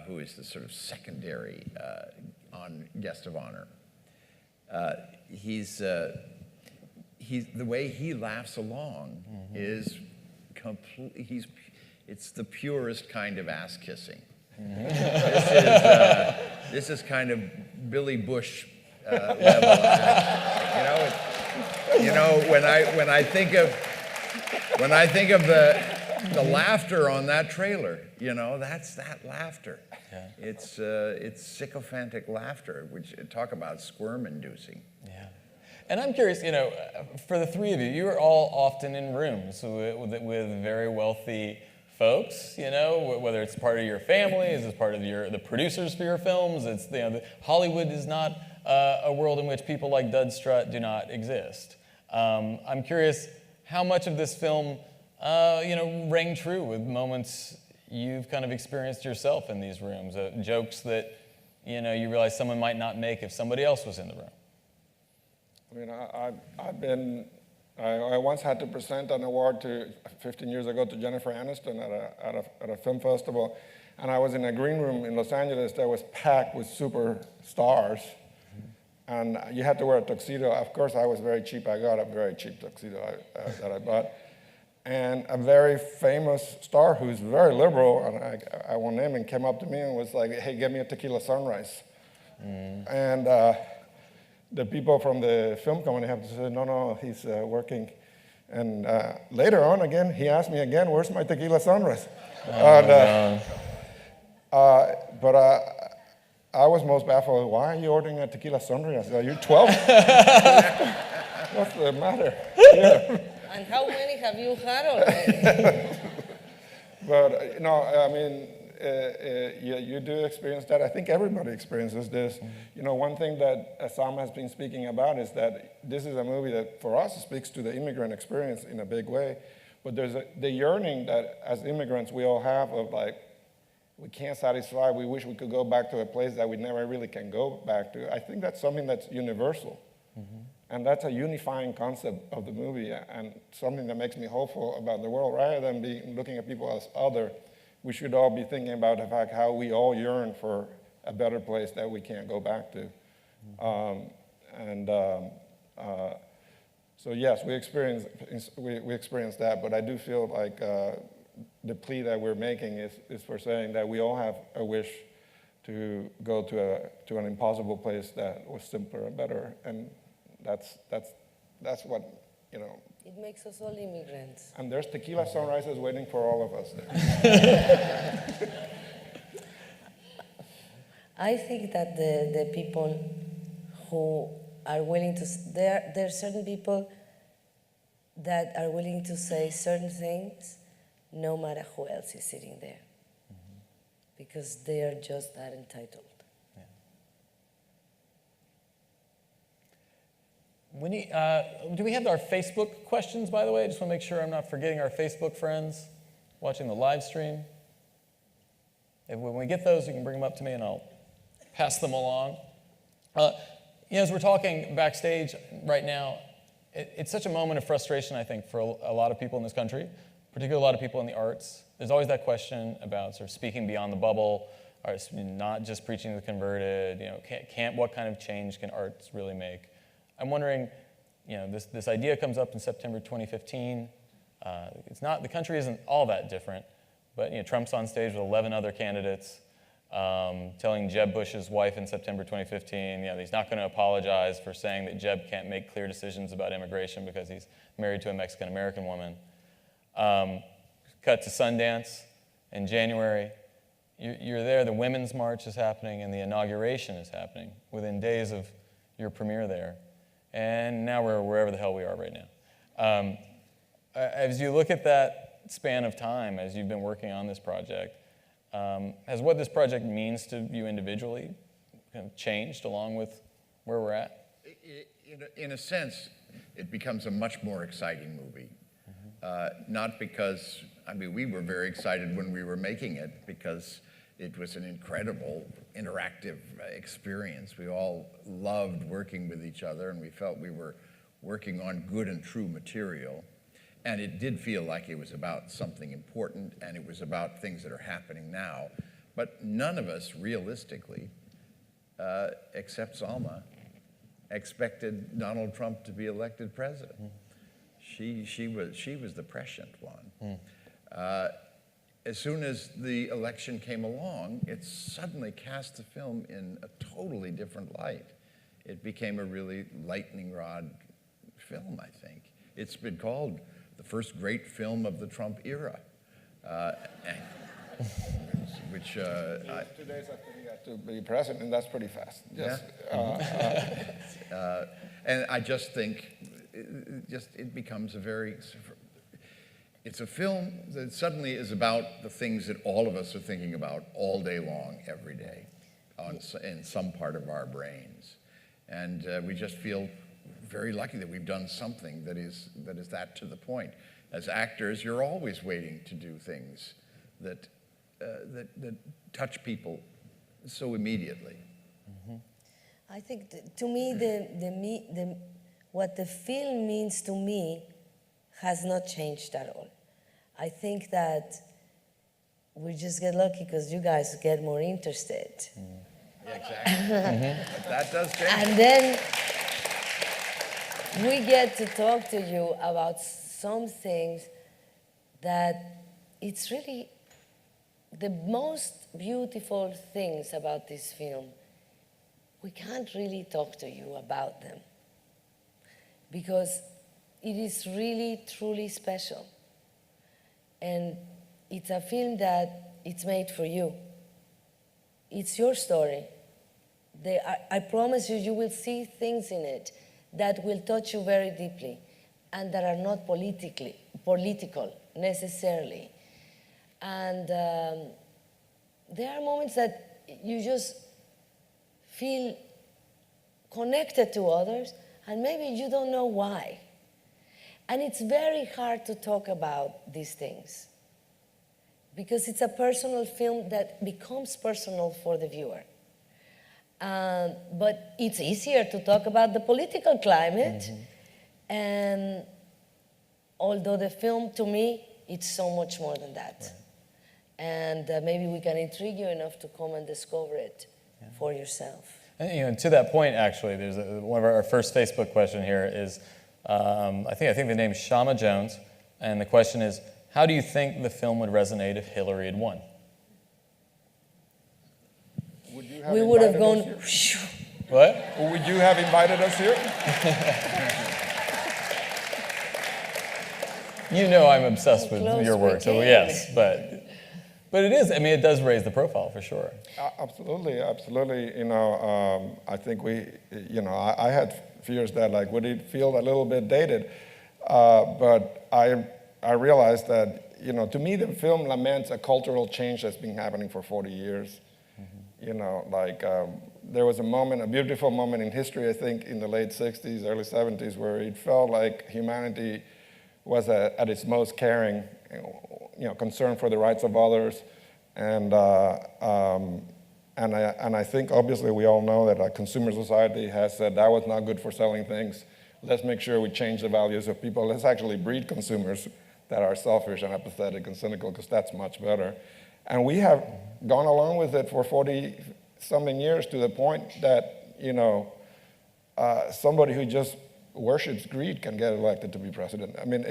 who is the sort of secondary guest of honor. The way he laughs along is completely, it's the purest kind of ass kissing. This is kind of Billy Bush level. When I think of the laughter on that trailer, that's that laughter. Yeah. It's sycophantic laughter, which talk about squirm-inducing. Yeah. And I'm curious, for the 3 of you, you are all often in rooms with very wealthy folks, whether it's part of your family, is it part of the producers for your films? It's Hollywood is not a world in which people like Doug Strutt do not exist. I'm curious how much of this film, rang true with moments you've kind of experienced yourself in these rooms, jokes that you realize someone might not make if somebody else was in the room. I mean, I once had to present an award 15 years ago to Jennifer Aniston at a film festival, and I was in a green room in Los Angeles that was packed with superstars, and you had to wear a tuxedo. Of course, I was very cheap. I got a very cheap tuxedo that I bought. And a very famous star who's very liberal, and I won't name him, came up to me and was like, hey, get me a tequila sunrise. And the people from the film company have to say, no, he's working. And later on again, he asked me again, where's my tequila sunrise? But I was most baffled. Why are you ordering a tequila sunrise? Are you 12? What's the matter? Yeah. And how many have you had already? But, I mean, you do experience that. I think everybody experiences this. One thing that Salma has been speaking about is that this is a movie that, for us, speaks to the immigrant experience in a big way. But there's the yearning that, as immigrants, we all have of, like, we can't satisfy, we wish we could go back to a place that we never really can go back to. I think that's something that's universal. And that's a unifying concept of the movie, and something that makes me hopeful about the world. Rather than looking at people as other, we should all be thinking about the fact how we all yearn for a better place that we can't go back to. So yes, we experience that, but I do feel like the plea that we're making is for saying that we all have a wish to go to an impossible place that was simpler and better, and that's what, It makes us all immigrants. And there's tequila sunrises waiting for all of us there. I think that the people who are willing to, there are certain people that are willing to say certain things no matter who else is sitting there. Because they are just that entitled. Do we have our Facebook questions, by the way? I just want to make sure I'm not forgetting our Facebook friends watching the live stream. When we get those, you can bring them up to me and I'll pass them along. As we're talking backstage right now, it's such a moment of frustration, I think, for a lot of people in this country, particularly a lot of people in the arts. There's always that question about sort of speaking beyond the bubble, or not just preaching to the converted. What kind of change can arts really make? I'm wondering, this idea comes up in September 2015. The country isn't all that different, but Trump's on stage with 11 other candidates, telling Jeb Bush's wife in September 2015, he's not going to apologize for saying that Jeb can't make clear decisions about immigration because he's married to a Mexican-American woman. Cut to Sundance in January. You're there, the Women's March is happening, and the inauguration is happening within days of your premiere there. And now we're wherever the hell we are right now. As you look at that span of time, as you've been working on this project, has what this project means to you individually kind of changed along with where we're at? In a sense, it becomes a much more exciting movie. Not because, we were very excited when we were making it because it was an incredible interactive experience. We all loved working with each other, and we felt we were working on good and true material. And it did feel like it was about something important, and it was about things that are happening now. But none of us, realistically, except Salma, expected Donald Trump to be elected president. She was the prescient one. As soon as the election came along, it suddenly cast the film in a totally different light. It became a really lightning rod film, I think. It's been called the first great film of the Trump era, which 2 days after he got to be president, and that's pretty fast. Yes. Yeah. And I just think it becomes it's a film that suddenly is about the things that all of us are thinking about all day long, every day, in some part of our brains. And we just feel very lucky that we've done something that is that to the point. As actors, you're always waiting to do things that touch people so immediately. I think, to me, what the film means to me has not changed at all. I think that we just get lucky because you guys get more interested. Yeah, exactly. But that does change. And then we get to talk to you about some things that it's really the most beautiful things about this film. We can't really talk to you about them because it is really, truly special. And it's a film that it's made for you. It's your story. I promise you, you will see things in it that will touch you very deeply and that are not political necessarily. And there are moments that you just feel connected to others, and maybe you don't know why. And it's very hard to talk about these things because it's a personal film that becomes personal for the viewer. But it's easier to talk about the political climate. And although the film, to me, it's so much more than that. Right. And maybe we can intrigue you enough to come and discover it for yourself. And to that point, actually, there's one of our first Facebook question here is, I think the name is Shama Jones, and the question is, how do you think the film would resonate if Hillary had won? We would have gone. What? Would you have invited us here? You know I'm obsessed with your work, so yes, but it is. I mean, it does raise the profile for sure. Absolutely. I think I had fears that would it feel a little bit dated, but I realized that to me the film laments a cultural change that's been happening for 40 years. There was a beautiful moment in history, I think, in the late 60s, early 70s, where it felt like humanity was at its most caring, concern for the rights of others. And I think, obviously, we all know that a consumer society has said that was not good for selling things. Let's make sure we change the values of people. Let's actually breed consumers that are selfish and apathetic and cynical, because that's much better. And we have gone along with it for 40-something years to the point that, somebody who just worships greed can get elected to be president. I mean,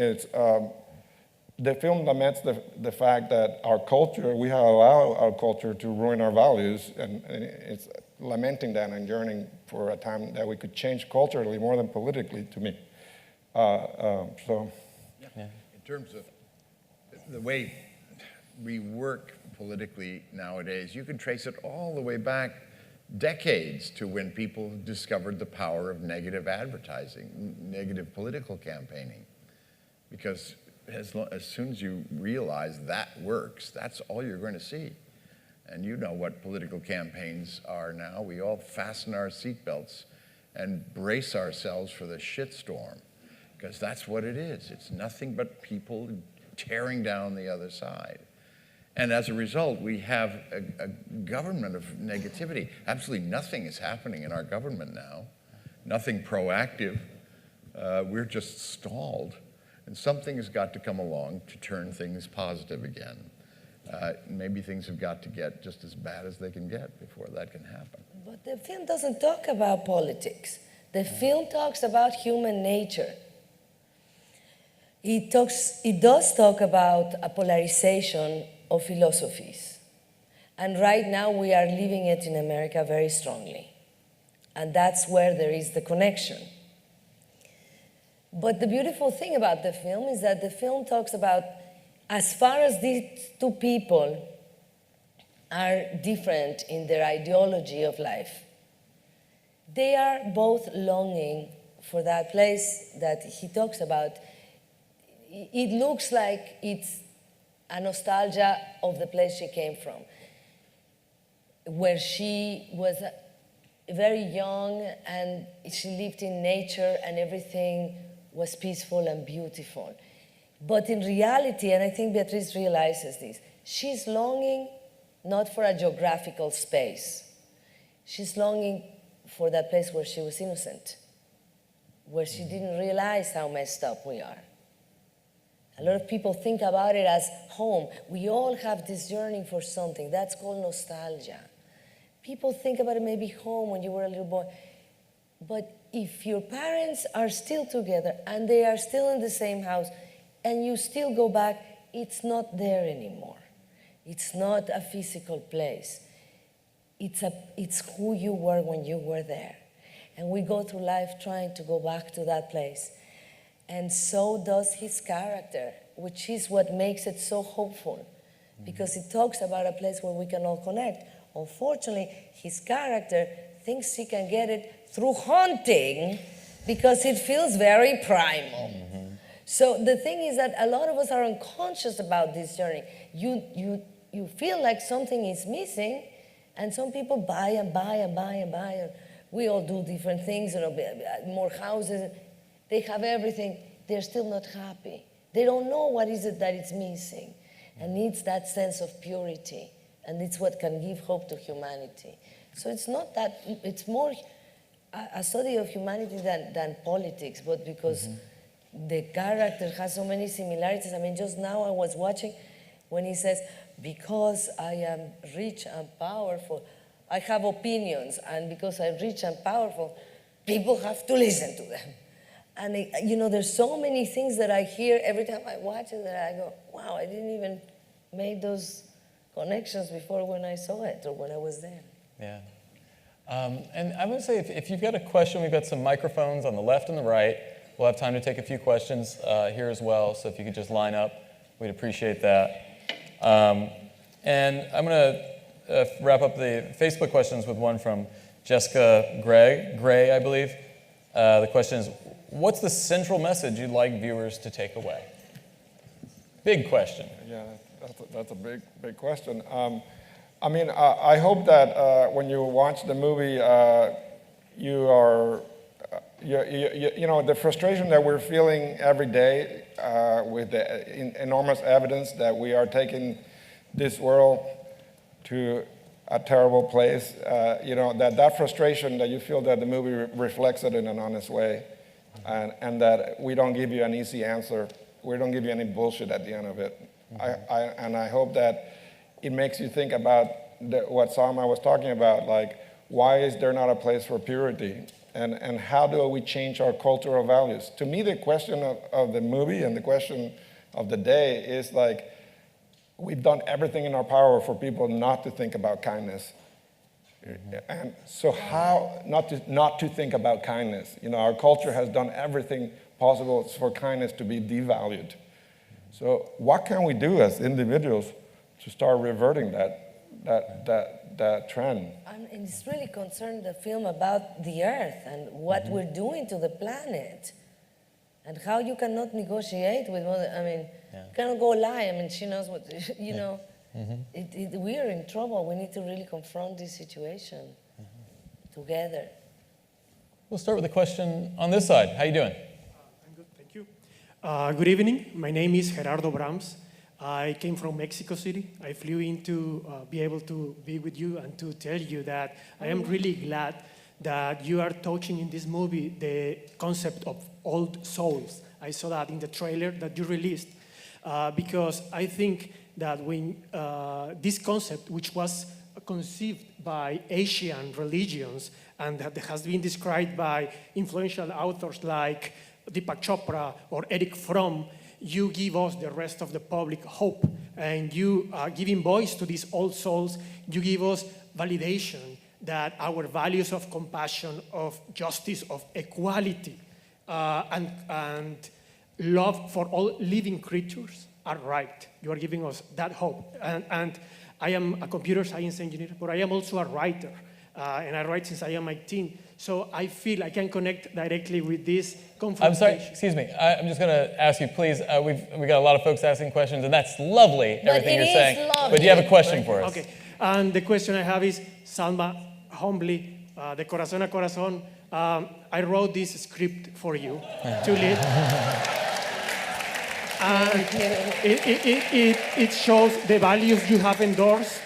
the film laments the fact that our culture, we have allowed our culture to ruin our values, and it's lamenting that and yearning for a time that we could change culturally more than politically, to me. In terms of the way we work politically nowadays, you can trace it all the way back decades to when people discovered the power of negative advertising, negative political campaigning. Because as soon as you realize that works, that's all you're going to see. And you know what political campaigns are now. We all fasten our seatbelts and brace ourselves for the shitstorm, because that's what it is. It's nothing but people tearing down the other side. And as a result, we have a government of negativity. Absolutely nothing is happening in our government now. Nothing proactive. We're just stalled. And something has got to come along to turn things positive again. Maybe things have got to get just as bad as they can get before that can happen. But the film doesn't talk about politics. The film talks about human nature. It does talk about a polarization of philosophies. And right now we are living it in America very strongly. And that's where there is the connection. But the beautiful thing about the film is that the film talks about, as far as these two people are different in their ideology of life, they are both longing for that place that he talks about. It looks like it's a nostalgia of the place she came from, where she was very young and she lived in nature and everything was peaceful and beautiful. But in reality, and I think Beatriz realizes this, she's longing not for a geographical space. She's longing for that place where she was innocent, where she didn't realize how messed up we are. A lot of people think about it as home. We all have this yearning for something. That's called nostalgia. People think about it maybe home when you were a little boy. But if your parents are still together and they are still in the same house and you still go back, it's not there anymore. It's not a physical place. It's who you were when you were there. And we go through life trying to go back to that place. And so does his character, which is what makes it so hopeful, because it talks about a place where we can all connect. Unfortunately, his character thinks he can get it through hunting because it feels very primal. So the thing is that a lot of us are unconscious about this journey. You feel like something is missing, and some people buy and buy and buy and buy. And we all do different things, more houses. They have everything. They're still not happy. They don't know what is it that it's missing, and needs that sense of purity. And it's what can give hope to humanity. So it's not that, it's more a study of humanity than politics, but because the character has so many similarities. I mean, just now I was watching when he says, because I am rich and powerful, I have opinions, and because I'm rich and powerful, people have to listen to them. And there's so many things that I hear every time I watch it that I go, wow, I didn't even make those connections before when I saw it or when I was there. Yeah. And I would say if you've got a question, we've got some microphones on the left and the right. We'll have time to take a few questions here as well, so if you could just line up, we'd appreciate that. And I'm going to wrap up the Facebook questions with one from Jessica Gray, I believe. The question is, what's the central message you'd like viewers to take away? Big question. Yeah, that's a big question. I mean, I hope that when you watch the movie, you are, the frustration that we're feeling every day with the enormous evidence that we are taking this world to a terrible place, that frustration that you feel that the movie reflects it in an honest way, and that we don't give you an easy answer. We don't give you any bullshit at the end of it. And I hope that it makes you think about what Salma was talking about, like, why is there not a place for purity? And how do we change our cultural values? To me, the question of the movie and the question of the day is like, we've done everything in our power for people not to think about kindness. And so how not to think about kindness? Our culture has done everything possible for kindness to be devalued. So what can we do as individuals to start reverting that trend? And it's really concerned, the film, about the earth and what we're doing to the planet, and how you cannot negotiate with one. I mean, you cannot go lie. I mean, she knows what, know. We are in trouble. We need to really confront this situation together. We'll start with a question on this side. How you doing? I'm good, thank you. Good evening. My name is Gerardo Brahms. I came from Mexico City. I flew in to be able to be with you and to tell you that I am really glad that you are touching in this movie the concept of old souls. I saw that in the trailer that you released, because I think that when this concept, which was conceived by Asian religions and that has been described by influential authors like Deepak Chopra or Eric Fromm, you give us, the rest of the public, hope. And you are giving voice to these old souls. You give us validation that our values of compassion, of justice, of equality, and love for all living creatures are right. You are giving us that hope. And I am a computer science engineer, but I am also a writer. And I write since I am 18. So I feel I can connect directly with this confrontation. I'm sorry, excuse me. I'm just going to ask you, please. We've got a lot of folks asking questions, and that's lovely, everything you're saying. Lovely. But do you have a question for us? Okay. And the question I have is, Salma, humbly, de corazón a corazón, I wrote this script for you to lead. And it shows the values you have endorsed,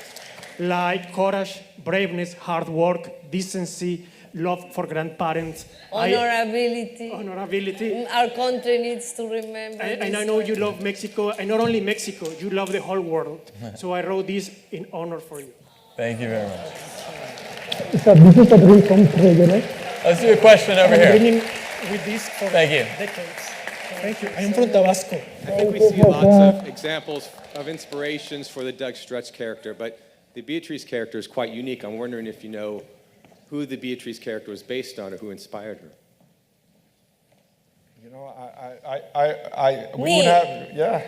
like courage, braveness, hard work, decency, love for grandparents. Honorability. Our country needs to remember. And I know you love Mexico, and not only Mexico, you love the whole world. So I wrote this in honor for you. Thank you very much. So this is a dream come true, Let's do a question over here. I've been with this for Thank you. decades. Thank you. I'm from Tabasco. I think we see lots of examples of inspirations for the Doug Strutt character, but the Beatriz character is quite unique. I'm wondering if you know who the Beatriz character was based on or who inspired her. You know, we would have, yeah.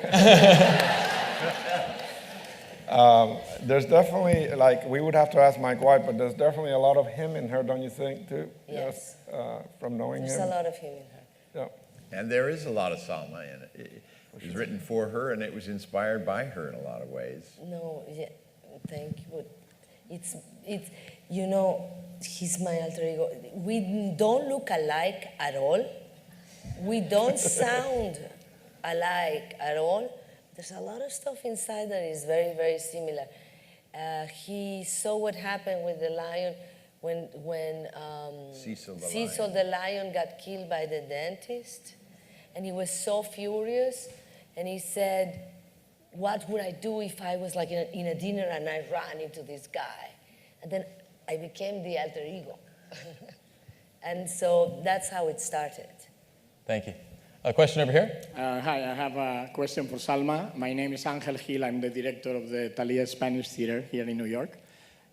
There's definitely, like, we would have to ask Mike White, but there's definitely a lot of him in her, don't you think, too? Yes. From knowing There's him. a lot of him in her. Yeah. And there is a lot of Salma in it. It was written for her, and it was inspired by her in a lot of ways. No, yeah, thank you. But it's you know, he's my alter ego. We don't look alike at all. We don't sound alike at all. There's a lot of stuff inside that is very, very similar. He saw what happened with the lion when Cecil the lion got killed by the dentist, and he was so furious, and he said, "What would I do if I was like in a dinner and I ran into this guy?" And then I became the alter ego, and so that's how it started. Thank you. A question over here? Hi, I have a question for Salma. My name is Angel Gil. I'm the director of the Thalia Spanish Theater here in New York.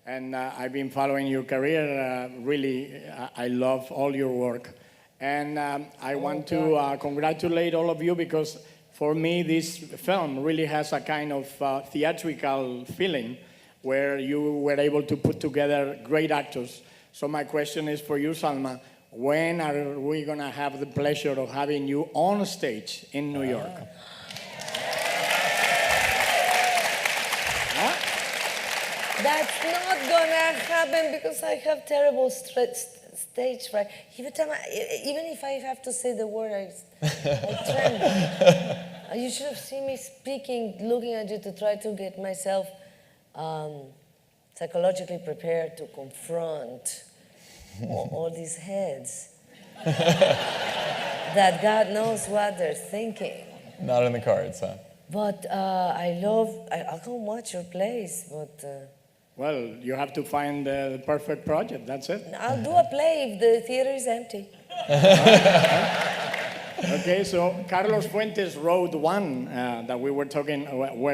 And I've been following your career. Really, I love all your work. And I want to congratulate all of you because for me, this film really has a kind of theatrical feeling where you were able to put together great actors. So my question is for you, Salma. When are we going to have the pleasure of having you on stage in New York? That's not going to happen because I have terrible stage fright. Even if I have to say the word, I tremble. You should have seen me speaking, looking at you to try to get myself psychologically prepared to confront all these heads that God knows what they're thinking. Not in the cards, huh? But I'll come watch your plays, but... Well, you have to find the perfect project, that's it. I'll do a play if the theater is empty. Okay, so Carlos Fuentes wrote one that we were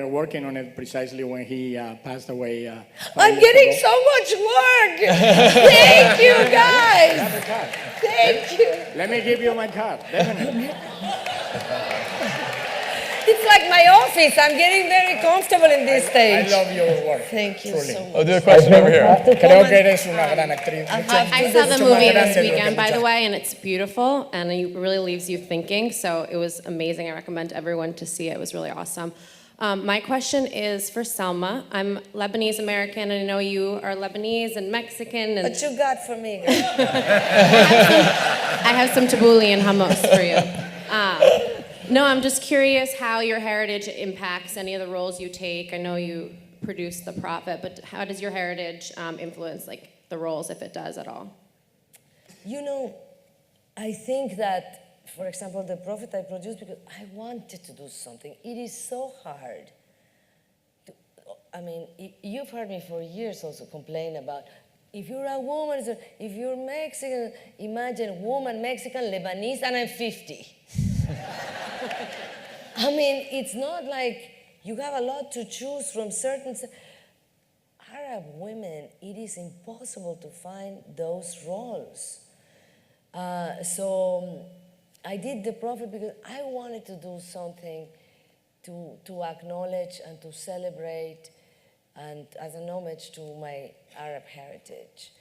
working on it precisely when he passed away. I'm getting so much work! Thank you, guys! Have a card. Thank you! Let me give you my card, definitely. It's like my office. I'm getting very comfortable in this stage. I love your work. Thank you truly. so much. I'll do a question over here. Creo que eres una gran actriz. I saw the movie this weekend, by the way, and it's beautiful, and it really leaves you thinking, so it was amazing. I recommend everyone to see it. It was really awesome. My question is for Salma. I'm Lebanese-American, and I know you are Lebanese and Mexican. And what you got for me? I have some tabbouleh and hummus for you. No, I'm just curious how your heritage impacts any of the roles you take. I know you produce The Prophet, but how does your heritage influence the roles, if it does at all? You know, I think that, for example, The Prophet I produced because I wanted to do something. It is so hard. You've heard me for years also complain about if you're a woman, if you're Mexican, imagine woman, Mexican, Lebanese, and I'm 50. It's not like you have a lot to choose from certain Arab women. It is impossible to find those roles. So I did The Prophet because I wanted to do something to acknowledge and to celebrate and as an homage to my Arab heritage.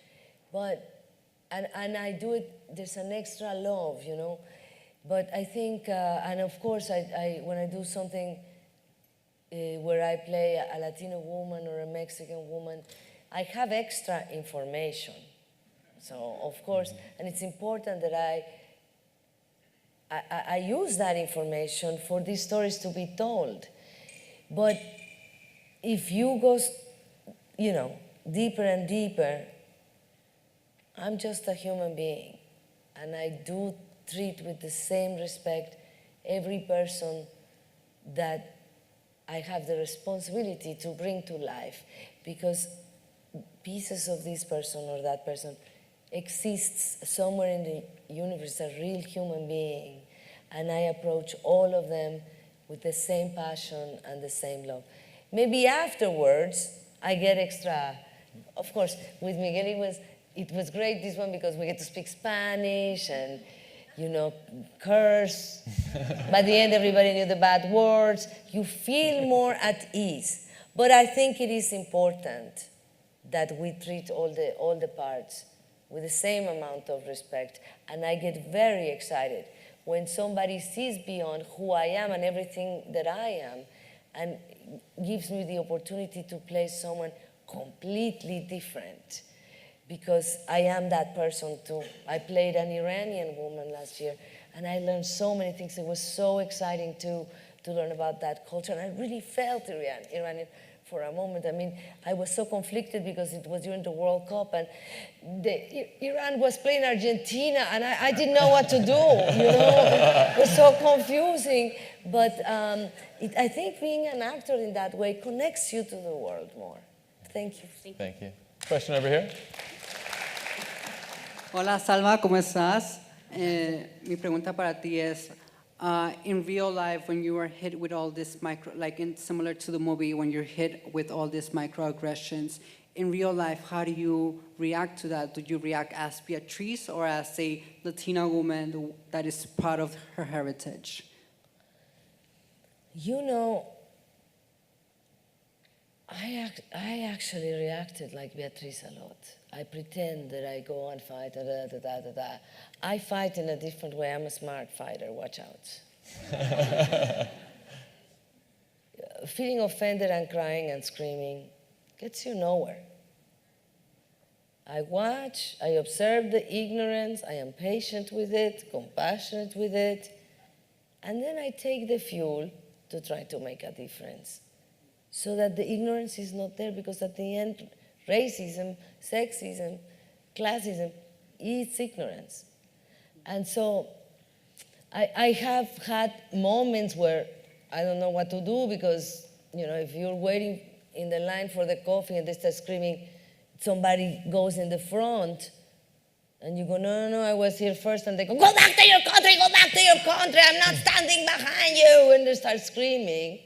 And I do it, there's an extra love, you know. But I think, and of course, when I do something where I play a Latino woman or a Mexican woman, I have extra information. So, of course, and it's important that I use that information for these stories to be told. But if you go, deeper and deeper, I'm just a human being, and I do treat with the same respect every person that I have the responsibility to bring to life, because pieces of this person or that person exists somewhere in the universe, a real human being, and I approach all of them with the same passion and the same love. Maybe afterwards, I get extra. Of course, with Miguel, it was great, this one, because we get to speak Spanish and, curse. By the end, everybody knew the bad words. You feel more at ease. But I think it is important that we treat all the parts with the same amount of respect. And I get very excited when somebody sees beyond who I am and everything that I am, and gives me the opportunity to play someone completely different, because I am that person too. I played an Iranian woman last year, and I learned so many things. It was so exciting to learn about that culture, and I really felt Iranian for a moment. I mean, I was so conflicted because it was during the World Cup, and Iran was playing Argentina, and I didn't know what to do, It was so confusing. But I think being an actor in that way connects you to the world more. Thank you. Thank you. Question over here. Hola, Salma, ¿cómo estás? Mi pregunta para ti es, in real life, when you are hit with all this similar to the movie, when you're hit with all these microaggressions, in real life, how do you react to that? Do you react as Beatriz or as a Latina woman that is proud of her heritage? I actually reacted like Beatriz a lot. I pretend that I go and fight, I fight in a different way. I'm a smart fighter, watch out. Feeling offended and crying and screaming gets you nowhere. I watch, I observe the ignorance, I am patient with it, compassionate with it, and then I take the fuel to try to make a difference, so that the ignorance is not there, because at the end, racism, sexism, classism, it's ignorance. And so I have had moments where I don't know what to do, because, if you're waiting in the line for the coffee and they start screaming, somebody goes in the front, and you go, no, I was here first, and they go back to your country, I'm not standing behind you, and they start screaming.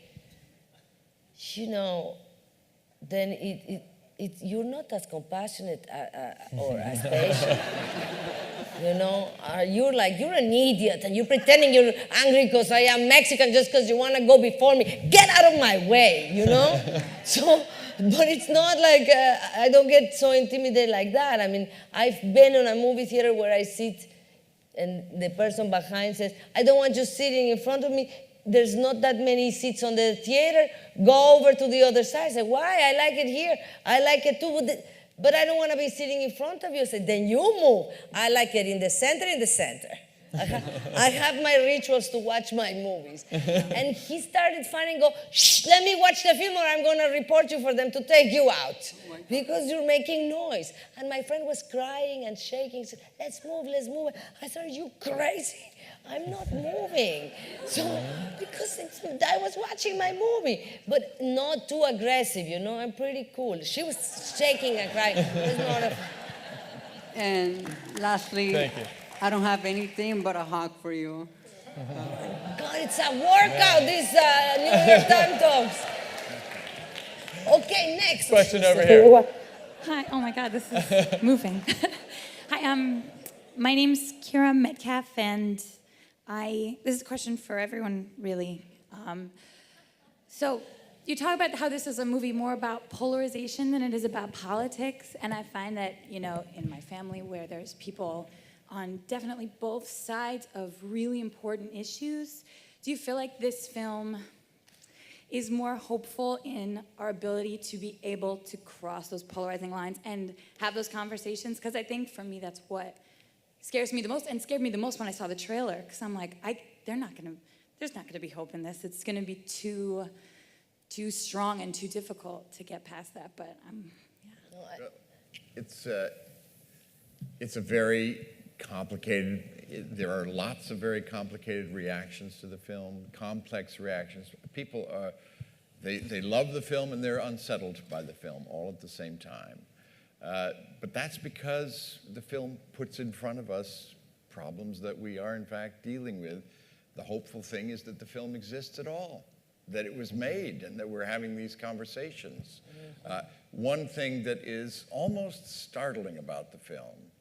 Then you're not as compassionate or as patient. You're an idiot, and you're pretending you're angry because I am Mexican just because you want to go before me. Get out of my way, But it's not like I don't get so intimidated like that. I mean, I've been in a movie theater where I sit and the person behind says, I don't want you sitting in front of me. There's not that many seats on the theater. Go over to the other side. I say, why? I like it here. I like it too. But I don't want to be sitting in front of you. I say, then you move. I like it in the center, I have my rituals to watch my movies. And he started fighting, shh, let me watch the film or I'm going to report you for them to take you out. Because you're making noise. And my friend was crying and shaking. Said, let's move. I said, are you crazy? I'm not moving. So, because I was watching my movie, but not too aggressive, I'm pretty cool. She was shaking and crying. It was not And lastly, thank you. I don't have anything but a hug for you. God, it's a workout, this New York Times talks. Okay, next. Question over here. Hi, oh my God, this is moving. Hi, my name's Kira Metcalf, and this is a question for everyone, really. So you talk about how this is a movie more about polarization than it is about politics, and I find that, in my family where there's people on definitely both sides of really important issues, do you feel like this film is more hopeful in our ability to be able to cross those polarizing lines and have those conversations? Because I think for me that's what scares me the most, and scared me the most when I saw the trailer, because I'm like, there's not gonna be hope in this. It's gonna be too strong and too difficult to get past that. But it's a very complicated. There are lots of very complicated reactions to the film, complex reactions. People they love the film and they're unsettled by the film all at the same time. But that's because the film puts in front of us problems that we are in fact dealing with The hopeful thing is that the film exists at all, that it was made, and that we're having these conversations. One thing that is almost startling about the film,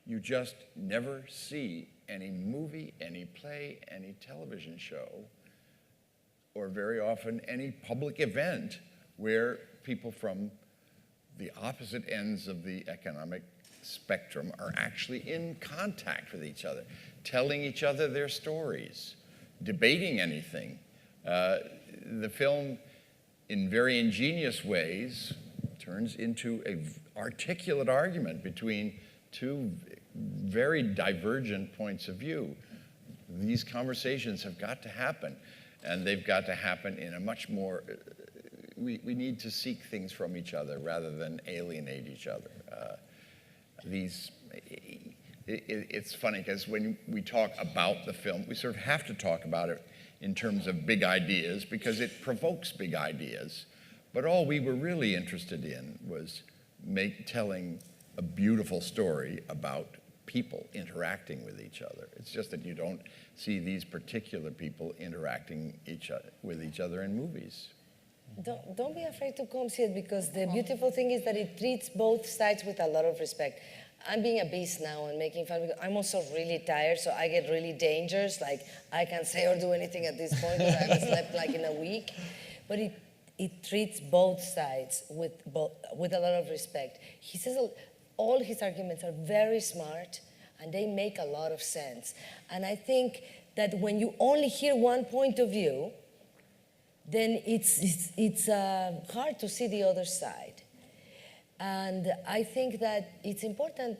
you just never see any movie, any play, any television show, or very often any public event where people from the opposite ends of the economic spectrum are actually in contact with each other, telling each other their stories, debating anything. The film, in very ingenious ways, turns into an articulate argument between two very divergent points of view. These conversations have got to happen, and they've got to happen in a much more, we need to seek things from each other rather than alienate each other. It's funny because when we talk about the film, we sort of have to talk about it in terms of big ideas because it provokes big ideas. But all we were really interested in was telling a beautiful story about people interacting with each other. It's just that you don't see these particular people interacting with each other in movies. Don't be afraid to come see it because the beautiful thing is that it treats both sides with a lot of respect. I'm being a beast now and making fun because I'm also really tired, so I get really dangerous. Like, I can't say or do anything at this point because I haven't slept like in a week. But it treats both sides with a lot of respect. He says all his arguments are very smart and they make a lot of sense. And I think that when you only hear one point of view, then it's hard to see the other side. And I think that it's important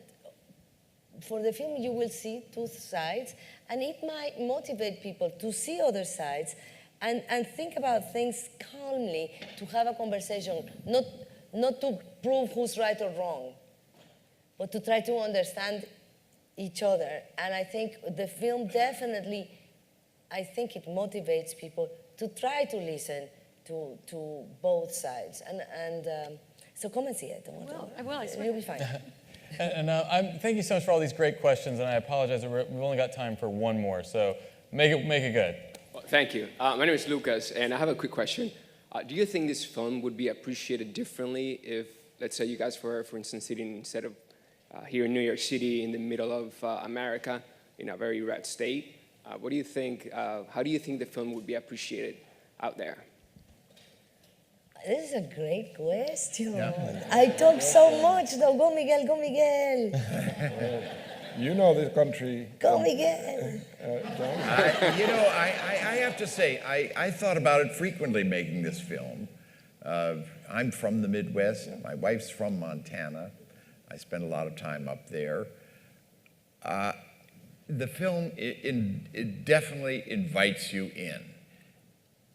for the film you will see two sides, and it might motivate people to see other sides and think about things calmly, to have a conversation, not to prove who's right or wrong, but to try to understand each other. And I think the film definitely, I think it motivates people to try to listen to both sides. So come and see it. I will. I swear. You'll be fine. Thank you so much for all these great questions, and I apologize that we've only got time for one more, so make it good. Well, thank you. My name is Lucas, and I have a quick question. Do you think this film would be appreciated differently if, let's say, you guys were, for instance, sitting instead of here in New York City in the middle of America, in a very red state? What do you think? How do you think the film would be appreciated out there? This is a great question. Yeah. I talk so much, though. Go, Miguel, go, Miguel. You know this country. Go, Miguel. I have to say, I thought about it frequently making this film. I'm from the Midwest. My wife's from Montana. I spend a lot of time up there. The film, it definitely invites you in.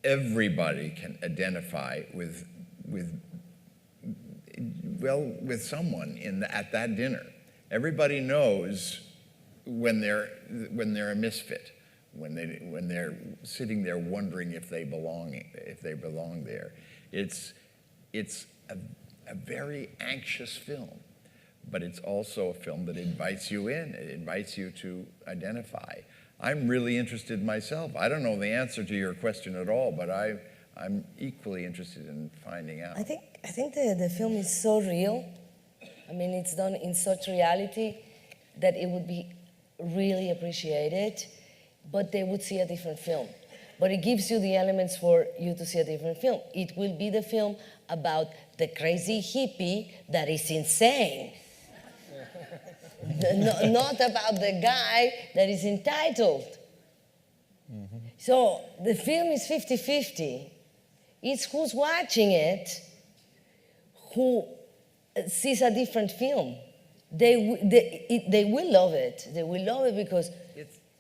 Everybody can identify with someone at that dinner. Everybody knows when they're a misfit, when they're sitting there wondering if they belong there. It's a very anxious film, but it's also a film that invites you in. It invites you to identify. I'm really interested myself. I don't know the answer to your question at all, but I'm equally interested in finding out. I think the film is so real. I mean, it's done in such reality that it would be really appreciated, but they would see a different film. But it gives you the elements for you to see a different film. It will be the film about the crazy hippie that is insane. Not about the guy that is entitled. Mm-hmm. So the film is 50-50. It's who's watching it who sees a different film. They will love it. They will love it because,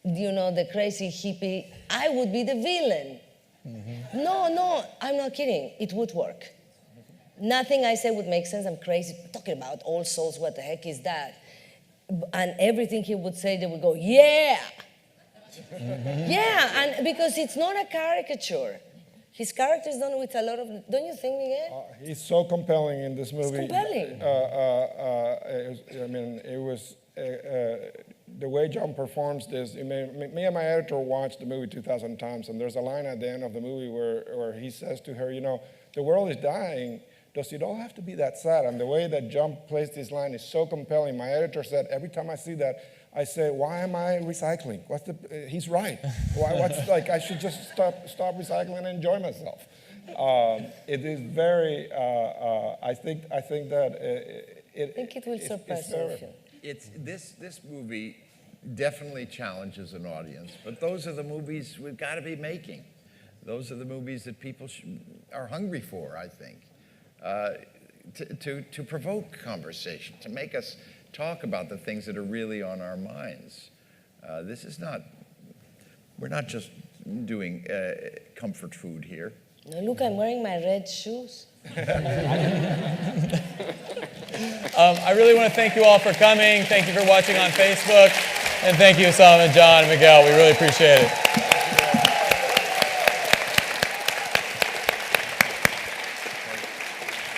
the crazy hippie, I would be the villain. Mm-hmm. No, I'm not kidding. It would work. Nothing I say would make sense. I'm crazy. Talking about All Souls, what the heck is that? And everything he would say, they would go, yeah. Mm-hmm. Yeah, and because it's not a caricature. His character's done with a lot of, don't you think, Miguel? He's so compelling in this movie. It's compelling. It was the way John performs this, me and my editor watched the movie 2,000 times, and there's a line at the end of the movie where he says to her, the world is dying. Does it all have to be that sad? And the way that John plays this line is so compelling. My editor said, every time I see that, I say, why am I recycling? He's right. I should just stop recycling and enjoy myself. It is very, I think that I think it will surprise you. This movie definitely challenges an audience, but those are the movies we've got to be making. Those are the movies that people are hungry for, I think, to provoke conversation, to make us talk about the things that are really on our minds. We're not just doing comfort food here. No, look, I'm wearing my red shoes. I really want to thank you all for coming. Thank you for watching on Facebook. And thank you, Salma, John, and Miguel. We really appreciate it.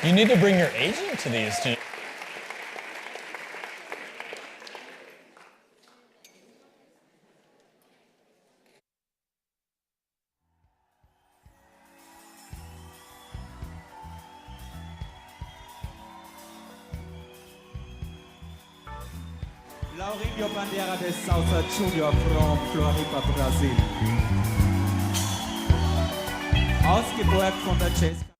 You need to bring your agent to these. Laurinho Bandeira de Souza Junior from Floripa, Brasil. Ausgeburt von der Jazz